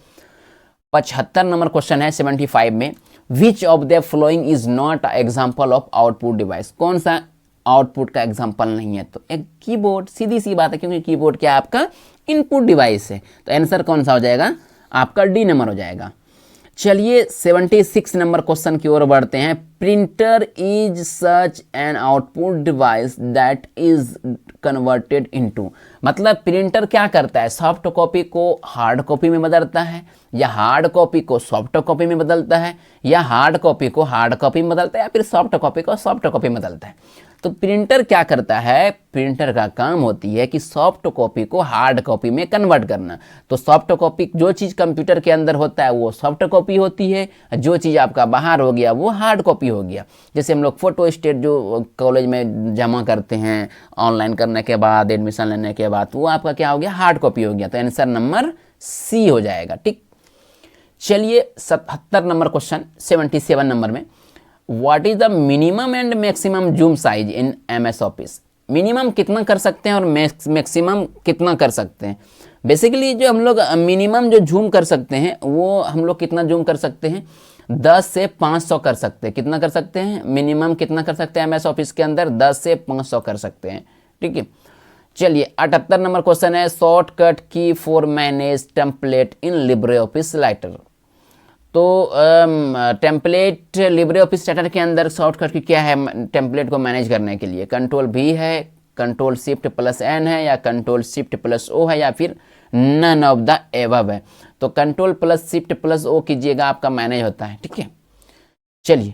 75 नंबर क्वेश्चन है 75 में, विच of the following is not example of output device? कौन सा आउटपुट का एग्जाम्पल नहीं है? तो एक कीबोर्ड, सीधी सी बात है, क्योंकि कीबोर्ड क्या आपका इनपुट डिवाइस है। तो आंसर कौन सा हो जाएगा? आपका डी नंबर हो जाएगा। चलिए 76 नंबर क्वेश्चन की ओर बढ़ते हैं। Printer is such an output device that is converted into, मतलब प्रिंटर क्या करता है? सॉफ्ट कॉपी को हार्ड कॉपी में बदलता है, या हार्ड कॉपी को सॉफ्ट कॉपी में बदलता है, या हार्ड कॉपी को हार्ड कॉपी में बदलता है, या फिर सॉफ्ट कॉपी को सॉफ्ट कॉपी में बदलता है। तो प्रिंटर क्या करता है? प्रिंटर का काम होती है कि सॉफ्ट कॉपी को हार्ड कॉपी में कन्वर्ट करना। तो सॉफ्ट कॉपी, जो चीज़ कंप्यूटर के अंदर होता है वो सॉफ्ट कॉपी होती है, जो चीज़ आपका बाहर हो गया वो हार्ड कॉपी हो गया। जैसे हम लोग फोटो स्टेट जो कॉलेज में जमा करते हैं ऑनलाइन करने के बाद, एडमिशन लेने के बाद, वो आपका क्या हो गया? हार्ड कॉपी हो गया। तो आंसर नंबर सी हो जाएगा, ठीक। चलिए 77 नंबर क्वेश्चन 77 नंबर में, what is the minimum and maximum zoom size in MS office? Minimum कितना कर सकते हैं और मैक्सिमम कितना कर सकते हैं? बेसिकली जो हम लोग मिनिमम जो जूम कर सकते हैं वो हम लोग कितना जूम कर सकते हैं? 10 से 500 कर सकते हैं। कितना कर सकते हैं? मिनिमम कितना कर सकते हैं MS ऑफिस के अंदर? 10 से 500 कर सकते हैं, ठीक है। चलिए 78 नंबर क्वेश्चन है, shortcut key for manage template in LibreOffice writer. तो टेम्पलेट लिब्रे ऑफिस राइटर के अंदर शॉर्टकट की क्या है टेम्पलेट को मैनेज करने के लिए? कंट्रोल-V है, कंट्रोल-Shift+N है, या कंट्रोल-Shift+O है, या फिर नन ऑफ द एबव है। तो कंट्रोल+Shift+O कीजिएगा, आपका मैनेज होता है, ठीक है। चलिए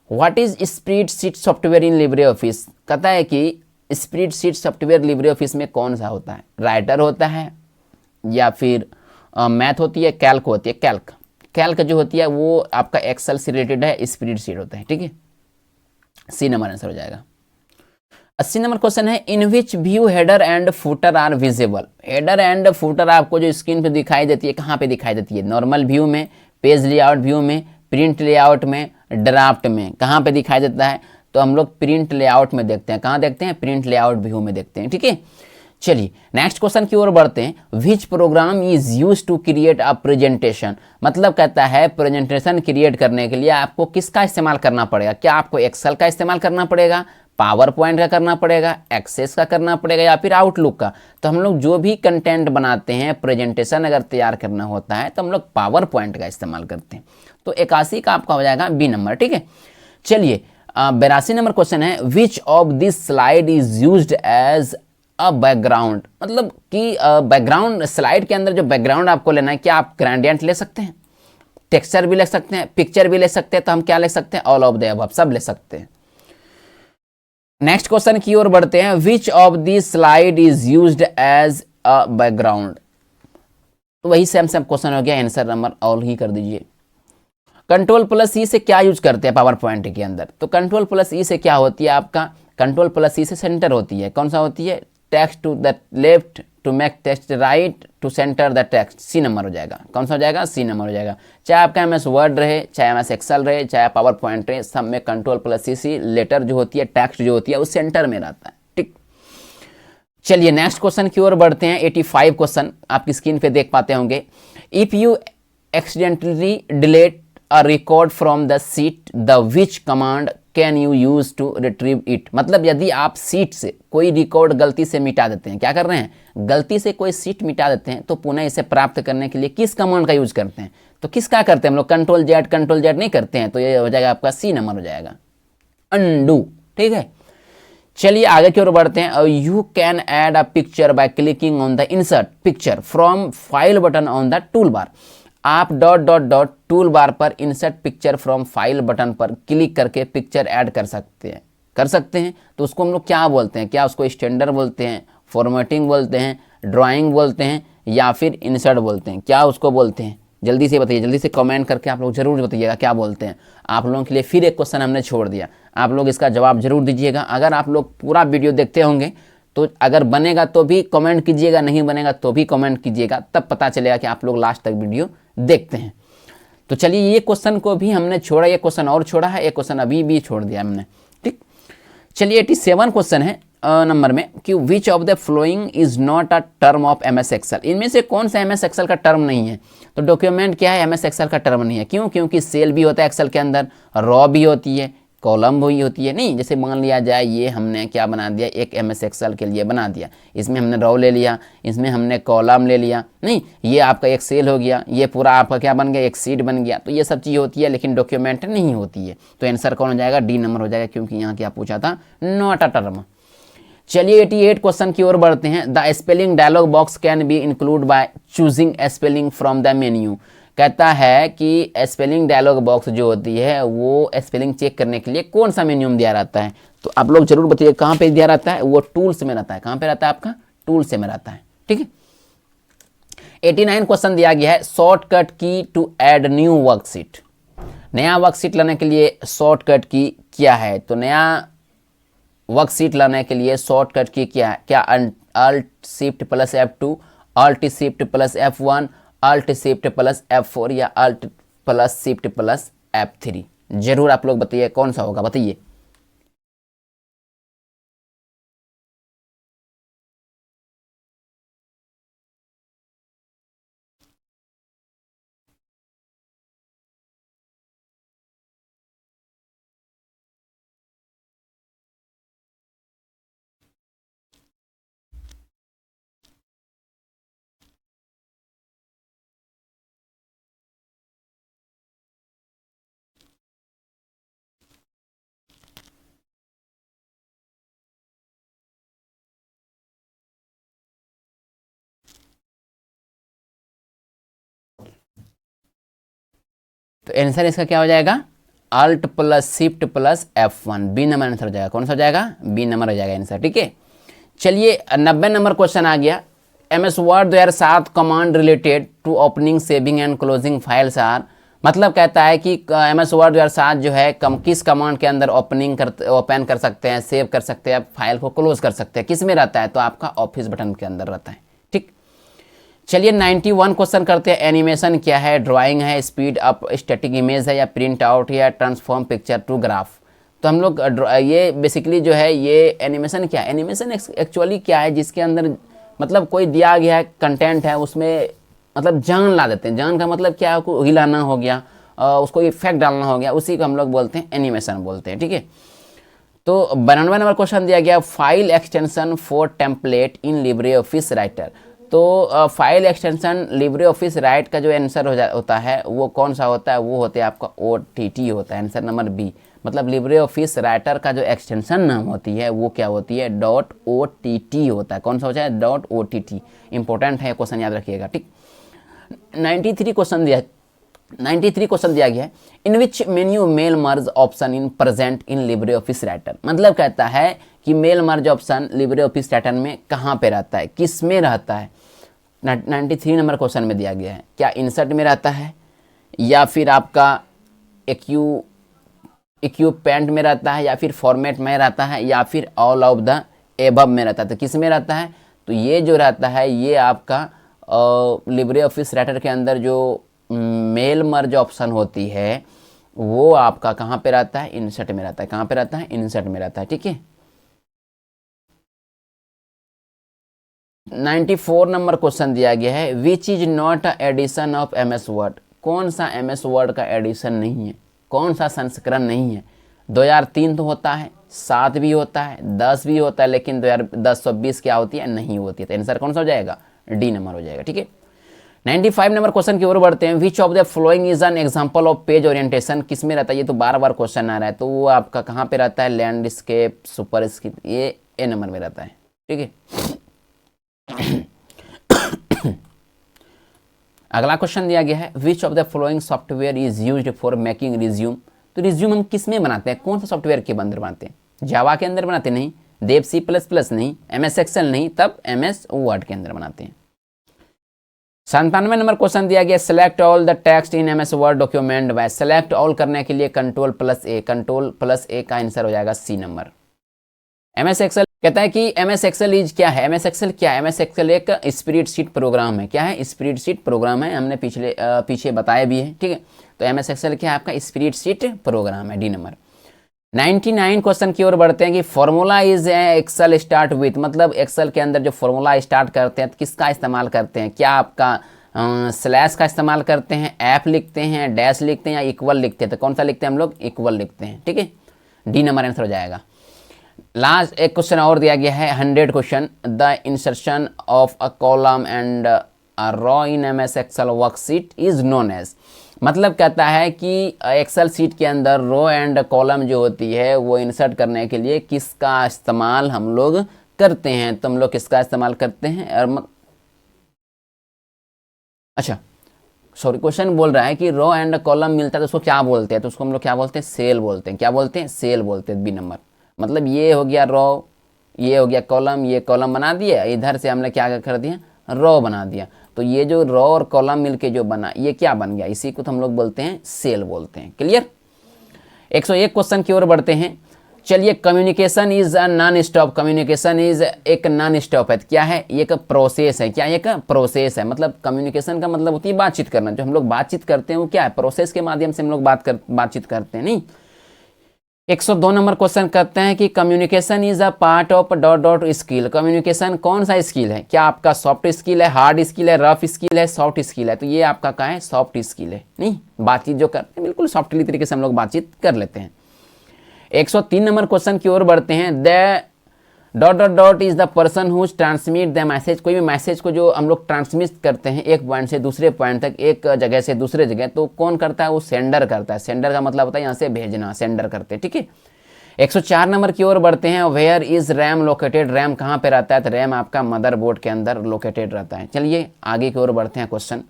what is spreadsheet software in Libre office? कहता है कि स्प्रेडशीट सॉफ्टवेयर लिब्रे ऑफिस में कौन सा होता है? राइटर होता है, या फिर मैथ होती है, कैल्क होती है। कैल्क जो होती है वो आपका एक्सेल से रिलेटेड है, स्प्रेडशीट होता है, ठीक है। सी नंबर आंसर हो जाएगा। 80 नंबर क्वेश्चन है, in which view header and footer are visible? Header and footer आपको जो स्क्रीन पे दिखाई देती है, कहाँ पे दिखाई देती है? नॉर्मल व्यू में, पेज लेआउट व्यू में, प्रिंट लेआउट में, ड्राफ्ट में, कहाँ पे दिखाई देता है? तो हम लोग प्रिंट लेआउट में देखते हैं। कहाँ देखते हैं? प्रिंट लेआउट व्यू में देखते हैं, ठीक है। चलिए नेक्स्ट क्वेश्चन की ओर बढ़ते हैं। Which program is use to create a presentation? मतलब कहता है प्रेजेंटेशन क्रिएट करने के लिए आपको किसका इस्तेमाल करना पड़ेगा? क्या आपको एक्सेल का इस्तेमाल करना पड़ेगा, पावर पॉइंट का करना पड़ेगा, एक्सेस का करना पड़ेगा, या फिर आउटलुक का? तो हम लोग जो भी कंटेंट बनाते हैं, प्रेजेंटेशन अगर तैयार करना होता है तो हम लोग पावर पॉइंट का इस्तेमाल करते हैं। तो 81 का आपका हो जाएगा बी नंबर, ठीक है। चलिए 82 नंबर क्वेश्चन है, which of this slide is used as a background? मतलब कि बैकग्राउंड स्लाइड के अंदर जो बैकग्राउंड आपको लेना है, क्या आप ग्रेडियंट ले सकते हैं, टेक्सचर भी ले सकते हैं, पिक्चर भी ले सकते हैं? तो हम क्या ले सकते हैं? ऑल ऑफ द अबव, सब ले सकते हैं। नेक्स्ट क्वेश्चन की ओर बढ़ते हैं, which of this slide is used as a background? तो वही सेम क्वेश्चन हो गया, आंसर नंबर ऑल ही कर दीजिए। कंट्रोल+E से क्या यूज करते हैं पावर पॉइंट के अंदर? तो कंट्रोल+E से क्या होती है आपका? कंट्रोल+E से सेंटर होती है। कौन सा होती है? Text to the left, to make text right, to centre the text. C number हो जाएगा। कौन सा हो जाएगा? सी नंबर हो जाएगा। चाहे आपका MS वर्ड रहे, चाहे MS एक्सेल रहे, चाहे पावर पॉइंट रहे, सब में कंट्रोल+C लेटर जो होती है, टेक्स्ट जो होती है, वो सेंटर में रहता है, ठीक। चलिए नेक्स्ट क्वेश्चन की ओर बढ़ते हैं। 85 क्वेश्चन आपकी स्क्रीन पे देख पाते होंगे। If you accidentally delete a record from the sheet, the which command can you use to retrieve it? मतलब यदि आप सीट से कोई रिकॉर्ड गलती से मिटा देते हैं, क्या कर रहे हैं? गलती से कोई सीट मिटा देते हैं, तो पुनः इसे प्राप्त करने के लिए किस कमांड का यूज करते हैं? तो किसका करते हैं हम लोग? कंट्रोल-Z नहीं करते हैं। तो ये हो जाएगा आपका सी नंबर हो जाएगा, अनडू, ठीक है। चलिए आगे की ओर बढ़ते हैं। You can add a picture by clicking on the insert picture from file button on the tool bar. आप ... टूल बार पर insert picture from file button पर क्लिक करके पिक्चर ऐड कर सकते हैं। तो उसको हम लोग क्या बोलते हैं? क्या उसको स्टैंडर्ड बोलते हैं, फॉर्मेटिंग बोलते हैं, ड्राइंग बोलते हैं, या फिर इंसर्ट बोलते हैं? क्या उसको बोलते हैं? जल्दी से बताइए, जल्दी से कमेंट करके आप लोग जरूर बताइएगा क्या बोलते हैं। आप लोगों के लिए फिर एक क्वेश्चन हमने छोड़ दिया, आप लोग इसका जवाब जरूर दीजिएगा। अगर आप लोग पूरा वीडियो देखते होंगे तो अगर बनेगा तो भी कमेंट कीजिएगा, नहीं बनेगा तो भी कमेंट कीजिएगा, तब पता चलेगा कि आप लोग लास्ट तक वीडियो देखते हैं। तो चलिए ये क्वेश्चन को भी हमने छोड़ा, ये क्वेश्चन और छोड़ा है, एक क्वेश्चन अभी भी छोड़ दिया हमने, ठीक। चलिए 87 क्वेश्चन है नंबर में कि which of the following is not a term of MS Excel, इनमें से कौन सा MS एक्सेल का टर्म नहीं है। तो डॉक्यूमेंट क्या है, MS एक्सेल का टर्म नहीं है। क्यों? क्योंकि सेल भी होता है एक्सेल के अंदर, रॉ भी होती है, कॉलम भी होती है। नहीं, जैसे मान लिया जाए ये हमने क्या बना दिया, एक MS एक्सेल के लिए बना दिया, इसमें हमने रॉ ले लिया, इसमें हमने कॉलम ले लिया, नहीं ये आपका एक सेल हो गया, ये पूरा आपका क्या बन गया, एक सीट बन गया। तो ये सब चीज़ होती है लेकिन डॉक्यूमेंट नहीं होती है। तो आंसर कौन हो जाएगा, डी नंबर हो जाएगा, क्योंकि यहाँ क्या पूछा था, नॉट अ टर्म। चलिए 88 क्वेश्चन की ओर बढ़ते हैं। The spelling dialog box can be include by choosing spelling from the menu. कहता है कि स्पेलिंग डायलॉग बॉक्स जो होती है वो स्पेलिंग चेक करने के लिए कौन सा मेन्यू में दिया रहता है। तो आप लोग जरूर बताइए कहाँ पे दिया रहता है, वो टूल्स में रहता है। कहाँ पे रहता है आपका, टूल्स में रहता है, ठीक है। 89 क्वेश्चन दिया गया है, शॉर्टकट की टू ऐड न्यू वर्कशीट। नया वर्कशीट लाने के लिए शॉर्टकट की क्या है। तो नया वर्कशीट लाने के लिए शॉर्टकट की क्या है, क्या Alt shift plus F2, Alt shift plus F1, Alt shift plus F4 या alt plus shift plus F3। जरूर आप लोग बताइए कौन सा होगा, बताइए। तो आंसर इसका क्या हो जाएगा, Alt plus shift plus F1, B number answer हो जाएगा। कौन सा हो जाएगा, बी नंबर हो जाएगा आंसर, ठीक है। चलिए 90 नंबर क्वेश्चन आ गया। MS Word 2007 command related to opening saving and closing files are. मतलब कहता है कि MS वर्ड 2007 जो है किस कमांड के अंदर ओपन कर सकते हैं, सेव कर सकते हैं, फाइल को क्लोज कर सकते हैं, किस में रहता है, तो आपका ऑफिस बटन के अंदर रहता है, ठीक। चलिए 91 क्वेश्चन करते हैं। एनिमेशन क्या है, ड्राइंग है, स्पीड अप स्टैटिक इमेज है, या प्रिंट आउट या ट्रांसफॉर्म पिक्चर टू ग्राफ। तो हम लोग ये बेसिकली जो है ये एनिमेशन क्या है, एनिमेशन एक्चुअली क्या है, जिसके अंदर मतलब कोई दिया गया है कंटेंट है, उसमें मतलब जान ला देते हैं। जान का मतलब क्या है, को हिलाना हो गया, उसको इफेक्ट डालना हो गया, उसी को हम लोग बोलते हैं एनिमेशन बोलते हैं, ठीक है। तो 92 नंबर क्वेश्चन दिया गया, file extension for template in LibreOffice writer. तो file extension LibreOffice write का जो आंसर होता है वो कौन सा होता है, वो होता है आपका OTT होता है, आंसर नंबर बी। मतलब लिब्रे ऑफिस राइटर का जो एक्सटेंशन नाम होती है वो क्या होती है, .OTT होता है। कौन सा होता है, .OTT। इंपॉर्टेंट है क्वेश्चन, याद रखिएगा, ठीक। 93 क्वेश्चन दिया गया है, in which menu mail merge option in present in LibreOffice writer. मतलब कहता है कि mail merge option LibreOffice writer में कहाँ पे रहता है, किस में रहता है। 93 नंबर क्वेश्चन में दिया गया है, क्या इंसर्ट में रहता है, या फिर आपका इक्विपमेंट में रहता है, या फिर फॉर्मेट में रहता है, या फिर ऑल ऑफ द एबव में रहता है। तो किस में रहता है, तो ये जो रहता है ये आपका लिब्रे ऑफिस राइटर के अंदर जो मेल मर्ज ऑप्शन होती है वो आपका कहाँ पे रहता है, इंसर्ट में रहता है। कहाँ पे रहता है, इंसर्ट में रहता है, ठीक है। 94 नंबर क्वेश्चन दिया गया है, which is not a edition of MS Word. कौन सा MS वर्ड का एडिशन नहीं है, कौन सा संस्करण नहीं है। 2003 तो होता है, 7 भी होता है, 10 भी होता है, लेकिन 2010-20 क्या होती है, नहीं होती है। तो आंसर कौन सा हो जाएगा, डी नंबर हो जाएगा, ठीक है। 95 नंबर क्वेश्चन की ओर बढ़ते हैं, which of the following is an example of page orientation. किस में रहता है, ये तो बार बार क्वेश्चन आ रहा है, तो वो आपका कहाँ पे रहता है, लैंडस्केप, सुपर स्क्रिप्ट, ये ए नंबर में रहता है, ठीक है। अगला क्वेश्चन दिया गया है, which of the following software is used for making resume. तो रिज्यूम हम किस में बनाते हैं, कौन सा सॉफ्टवेयर के अंदर बनाते हैं, जावा के अंदर बनाते नहीं, देव C++ नहीं, MS एक्सेल नहीं, तब MS वर्ड के अंदर बनाते हैं। 97 नंबर क्वेश्चन दिया गया, select all the text in MS word document bye. Select all करने के लिए कंट्रोल प्लस ए का आंसर हो जाएगा C नंबर। MS एक्सेल कहता है कि MS एक्सेल इज क्या है, MS एक्सेल क्या है, MS एक्सेल एक स्प्रेडशीट प्रोग्राम है। क्या है? स्प्रेडशीट प्रोग्राम है, हमने पीछे बताया भी है, ठीक है। तो MS एक्सेल क्या है? आपका स्प्रेडशीट प्रोग्राम है, डी नंबर। 99 क्वेश्चन की ओर बढ़ते हैं कि formula is Excel start with, मतलब एक्सेल के अंदर जो फॉर्मूला स्टार्ट करते हैं तो किसका इस्तेमाल करते हैं? क्या आपका स्लैश का इस्तेमाल करते हैं, ऐप लिखते हैं, डैश लिखते हैं या इक्वल लिखते हैं? तो कौन सा लिखते हैं हम लोग? इक्वल लिखते हैं, ठीक है। डी नंबर आंसर हो जाएगा। लास्ट एक क्वेश्चन और दिया गया है 100 question, the insertion of a column and a row in MS Excel worksheet is known as, मतलब कहता है कि एक्सेल सीट के अंदर रो एंड कॉलम जो होती है वो इंसर्ट करने के लिए किसका इस्तेमाल हम लोग करते हैं? तो हम लोग किसका इस्तेमाल करते हैं? अच्छा सॉरी, क्वेश्चन बोल रहा है कि रो एंड कॉलम मिलता है तो उसको क्या बोलते हैं? तो उसको हम लोग क्या बोलते हैं? सेल बोलते हैं। क्या बोलते हैं? सेल बोलते हैं, बी नंबर। मतलब ये हो गया रो, ये हो गया कॉलम, ये कॉलम बना दिया, इधर से हमने क्या कर दिया? रो बना दिया। तो ये जो रो और कॉलम मिलके जो बना, ये क्या बन गया? इसी को तो हम लोग बोलते हैं सेल बोलते हैं। क्लियर? 101 क्वेश्चन की ओर बढ़ते हैं। चलिए, communication is a non stop, communication is एक नॉन स्टॉप है। क्या है? ये एक प्रोसेस है। क्या एक प्रोसेस है? मतलब कम्युनिकेशन का मतलब होती है बातचीत करना। जो हम लोग बातचीत करते हैं वो क्या है? प्रोसेस के माध्यम से हम लोग बातचीत करते हैं, नहीं। 102 नंबर क्वेश्चन करते हैं कि communication is a part of dot dot skill, communication कौन सा स्किल है? क्या आपका सॉफ्ट स्किल है, हार्ड स्किल है, रफ स्किल है, सॉफ्ट स्किल है? तो ये आपका क्या है? सॉफ्ट स्किल है, नहीं। बातचीत जो करते हैं बिल्कुल सॉफ्टली तरीके से हम लोग बातचीत कर लेते हैं। 103 नंबर क्वेश्चन की ओर बढ़ते हैं। The dot dot dot is the person who transmit the message, कोई भी मैसेज को जो हम लोग ट्रांसमिट करते हैं एक पॉइंट से दूसरे पॉइंट तक, एक जगह से दूसरे जगह, तो कौन करता है? वो सेंडर करता है। सेंडर का मतलब होता है यहाँ से भेजना, सेंडर करते हैं, ठीक है। 104 नंबर की ओर बढ़ते हैं। Where is RAM located, RAM कहाँ पे रहता है? तो रैम आपका मदरबोर्ड के अंदर लोकेटेड रहता है। चलिए आगे की ओर बढ़ते हैं। Question,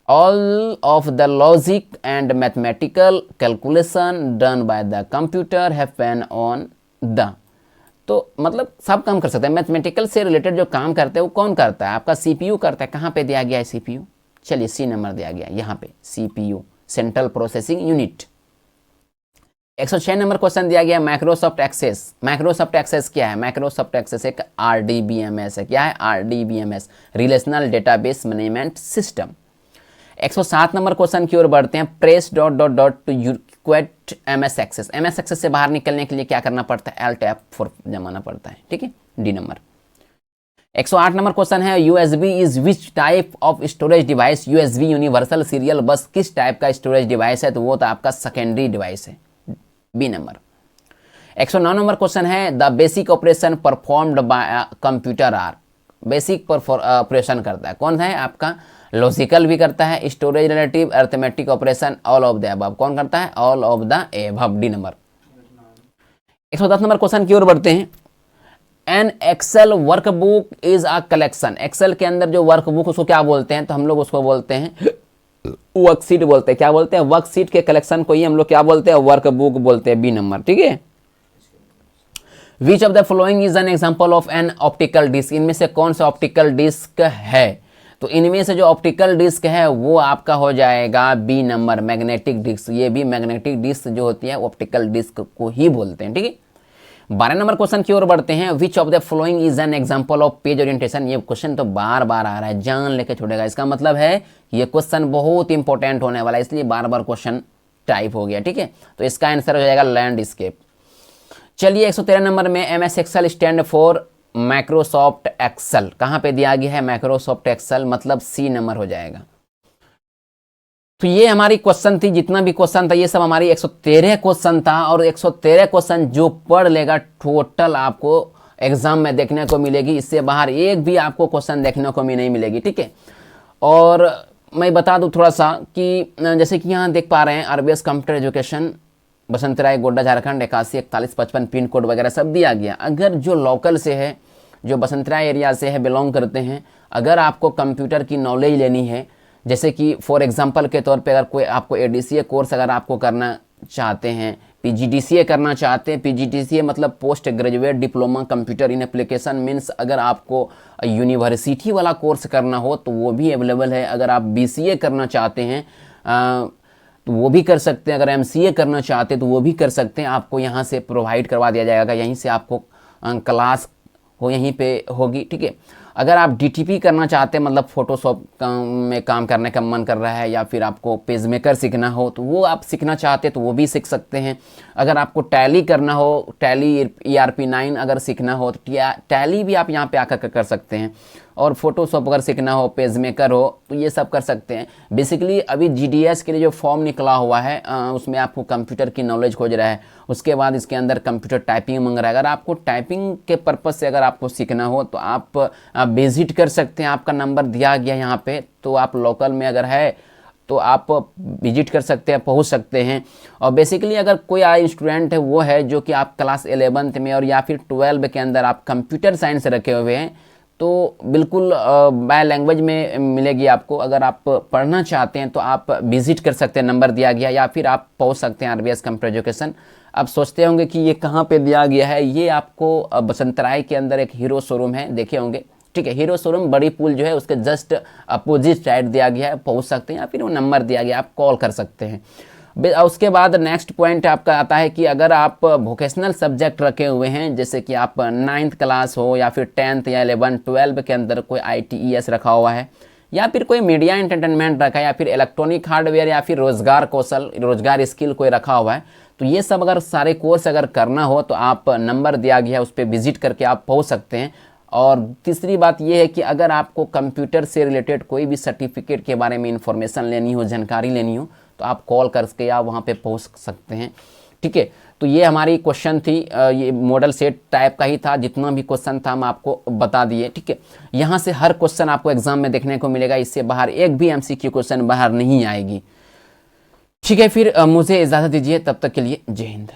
all of the logic and mathematical calculation done by the computer happen on the, तो मतलब सब काम कर सकते हैं। मैथमेटिकल से रिलेटेड जो काम करते हैं वो कौन करता है? आपका CPU करता है। कहाँ पे दिया गया है CPU? चलिए सी नंबर दिया गया यहाँ पे, CPU central processing unit. 106 number question दिया गया माइक्रोसॉफ्ट एक्सेस। माइक्रोसॉफ्ट एक्सेस क्या है? माइक्रोसॉफ्ट एक्सेस एक RDBMS है। क्या है? RDBMS, relational database management system. 107 number question की ओर बढ़ते हैं। Press dot dot dot to quit MS access, MS access से बाहर निकलने के लिए क्या करना पड़ता है? Alt F4 जमाना पड़ता है, ठीक है, डी नंबर। 108 नंबर क्वेश्चन है USB is which type of storage device? USB universal serial बस किस टाइप का स्टोरेज डिवाइस है? तो वो तो आपका सेकेंडरी डिवाइस है, बी नंबर। 109 नंबर क्वेश्चन है the basic operation performed by computer are, basic operation करता है कौन सा है? आपका लॉजिकल भी करता है, storage relative, arithmetic operation, all of the above. कौन करता है? All of the above, D number. 110 number question की ओर बढ़ते हैं। An Excel workbook is a collection, Excel के अंदर जो वर्कबुक उसको क्या बोलते हैं? तो हम लोग उसको बोलते हैं वर्कशीट बोलते हैं। क्या बोलते हैं? वर्कशीट के कलेक्शन को ही हम लोग क्या बोलते हैं? वर्कबुक बोलते हैं, बी नंबर, ठीक है। Which of the following is an example of an optical disc, इनमें से कौन सा ऑप्टिकल डिस्क है? तो इनमें से जो ऑप्टिकल डिस्क है वो आपका हो जाएगा बी नंबर, मैग्नेटिक डिस्क। ये भी मैग्नेटिक डिस्क जो होती है ऑप्टिकल डिस्क को ही बोलते हैं, ठीक है। 12 नंबर क्वेश्चन की ओर बढ़ते हैं। Which of the following is an example of page orientation, ये क्वेश्चन तो बार बार आ रहा है, जान लेके छोड़ेगा। इसका मतलब है ये क्वेश्चन बहुत इंपॉर्टेंट होने वाला है, इसलिए बार बार क्वेश्चन टाइप हो गया, ठीक है। तो इसका आंसर हो जाएगा लैंडस्केप। चलिए 113 नंबर में MS Excel stand for Microsoft Excel, कहां पे दिया गया है? माइक्रोसॉफ्ट एक्सेल, मतलब सी नंबर हो जाएगा। तो ये हमारी क्वेश्चन थी, जितना भी क्वेश्चन था ये सब हमारी 113 क्वेश्चन था, और 113 क्वेश्चन जो पढ़ लेगा टोटल आपको एग्जाम में देखने को मिलेगी, इससे बाहर एक भी आपको क्वेश्चन देखने को नहीं मिलेगी, ठीक है। और मैं बता दूं थोड़ा सा कि जैसे कि यहाँ देख पा रहे हैं RBS computer education Basantrai Godda Jharkhand 814155 pin code वगैरह सब दिया गया। अगर जो लोकल से है, जो बसंतराय एरिया से है, बिलोंग करते हैं, अगर आपको कंप्यूटर की नॉलेज लेनी है, जैसे कि फॉर एग्जांपल के तौर पे अगर कोई आपको ADCA कोर्स अगर आपको करना चाहते हैं, PGDCA करना चाहते हैं, PGDCA मतलब पोस्ट ग्रेजुएट डिप्लोमा कंप्यूटर इन एप्लीकेशन, मीन्स अगर आपको यूनिवर्सिटी वाला कोर्स करना हो तो वो भी अवेलेबल है। अगर आप BCA करना चाहते हैं तो वो भी कर सकते हैं, अगर MCA करना चाहते हैं तो वो भी कर सकते हैं, आपको यहाँ से प्रोवाइड करवा दिया जाएगा। यहीं से आपको क्लास वो यहीं पे होगी, ठीक है। अगर आप डीटीपी करना चाहते हैं, मतलब फोटोशॉप में काम करने का मन कर रहा है, या फिर आपको पेज मेकर सीखना हो तो वो आप सीखना चाहते हैं तो वो भी सीख सकते हैं। अगर आपको टैली करना हो, टैली ERP9 अगर सीखना हो तो टैली भी आप यहाँ पे आकर कर सकते हैं। और फोटोशॉप अगर सीखना हो, पेज मेकर हो, तो ये सब कर सकते हैं। बेसिकली अभी GDS के लिए जो फॉर्म निकला हुआ है उसमें आपको कंप्यूटर की नॉलेज खोज रहा है, उसके बाद इसके अंदर कंप्यूटर टाइपिंग मांग रहा है। अगर आपको टाइपिंग के पर्पज़ से अगर आपको सीखना हो तो आप विजिट कर सकते हैं, आपका नंबर दिया गया यहाँ पे, तो आप लोकल में अगर है तो आप विजिट कर सकते हैं, पहुंच सकते हैं। और बेसिकली अगर कोई स्टूडेंट है वो है जो कि आप क्लास 11th में और या फिर 12 के अंदर आप कंप्यूटर साइंस रखे हुए हैं, तो बिल्कुल बाय लैंग्वेज में मिलेगी आपको। अगर आप पढ़ना चाहते हैं तो आप विजिट कर सकते हैं, नंबर दिया गया, या फिर आप पहुंच सकते हैं RBS कंप्यूटर एजुकेशन। आप सोचते होंगे कि ये कहाँ पे दिया गया है, ये आपको बसंतराय के अंदर एक हीरो शोरूम है, देखे होंगे, ठीक है। हीरो शोरूम बड़ी पुल जो है उसके जस्ट अपोजिट साइड दिया गया है, पहुंच सकते हैं, या फिर वो नंबर दिया गया, आप कॉल कर सकते हैं। उसके बाद नेक्स्ट पॉइंट आपका आता है कि अगर आप वोकेशनल सब्जेक्ट रखे हुए हैं, जैसे कि आप 9th क्लास हो या फिर 10th या 11, 12 के अंदर कोई ITES रखा हुआ है, या फिर कोई मीडिया एंटरटेनमेंट रखा है, या फिर इलेक्ट्रॉनिक हार्डवेयर, या फिर रोजगार कौशल, रोजगार स्किल कोई रखा हुआ है, तो ये सब अगर सारे कोर्स अगर करना हो तो आप नंबर दिया गया है उस पर विजिट करके आप पहुँच सकते हैं। और तीसरी बात यह है कि अगर आपको कंप्यूटर से रिलेटेड कोई भी सर्टिफिकेट के बारे में इंफॉर्मेशन लेनी हो, जानकारी लेनी हो, तो आप कॉल करके आप वहाँ पे पहुँच सकते हैं, ठीक है। तो ये हमारी क्वेश्चन थी, ये मॉडल सेट टाइप का ही था, जितना भी क्वेश्चन था हम आपको बता दिए, ठीक है। यहाँ से हर क्वेश्चन आपको एग्जाम में देखने को मिलेगा, इससे बाहर एक भी MCQ क्वेश्चन बाहर नहीं आएगी, ठीक है। फिर मुझे इजाज़त दीजिए, तब तक के लिए जय हिंद।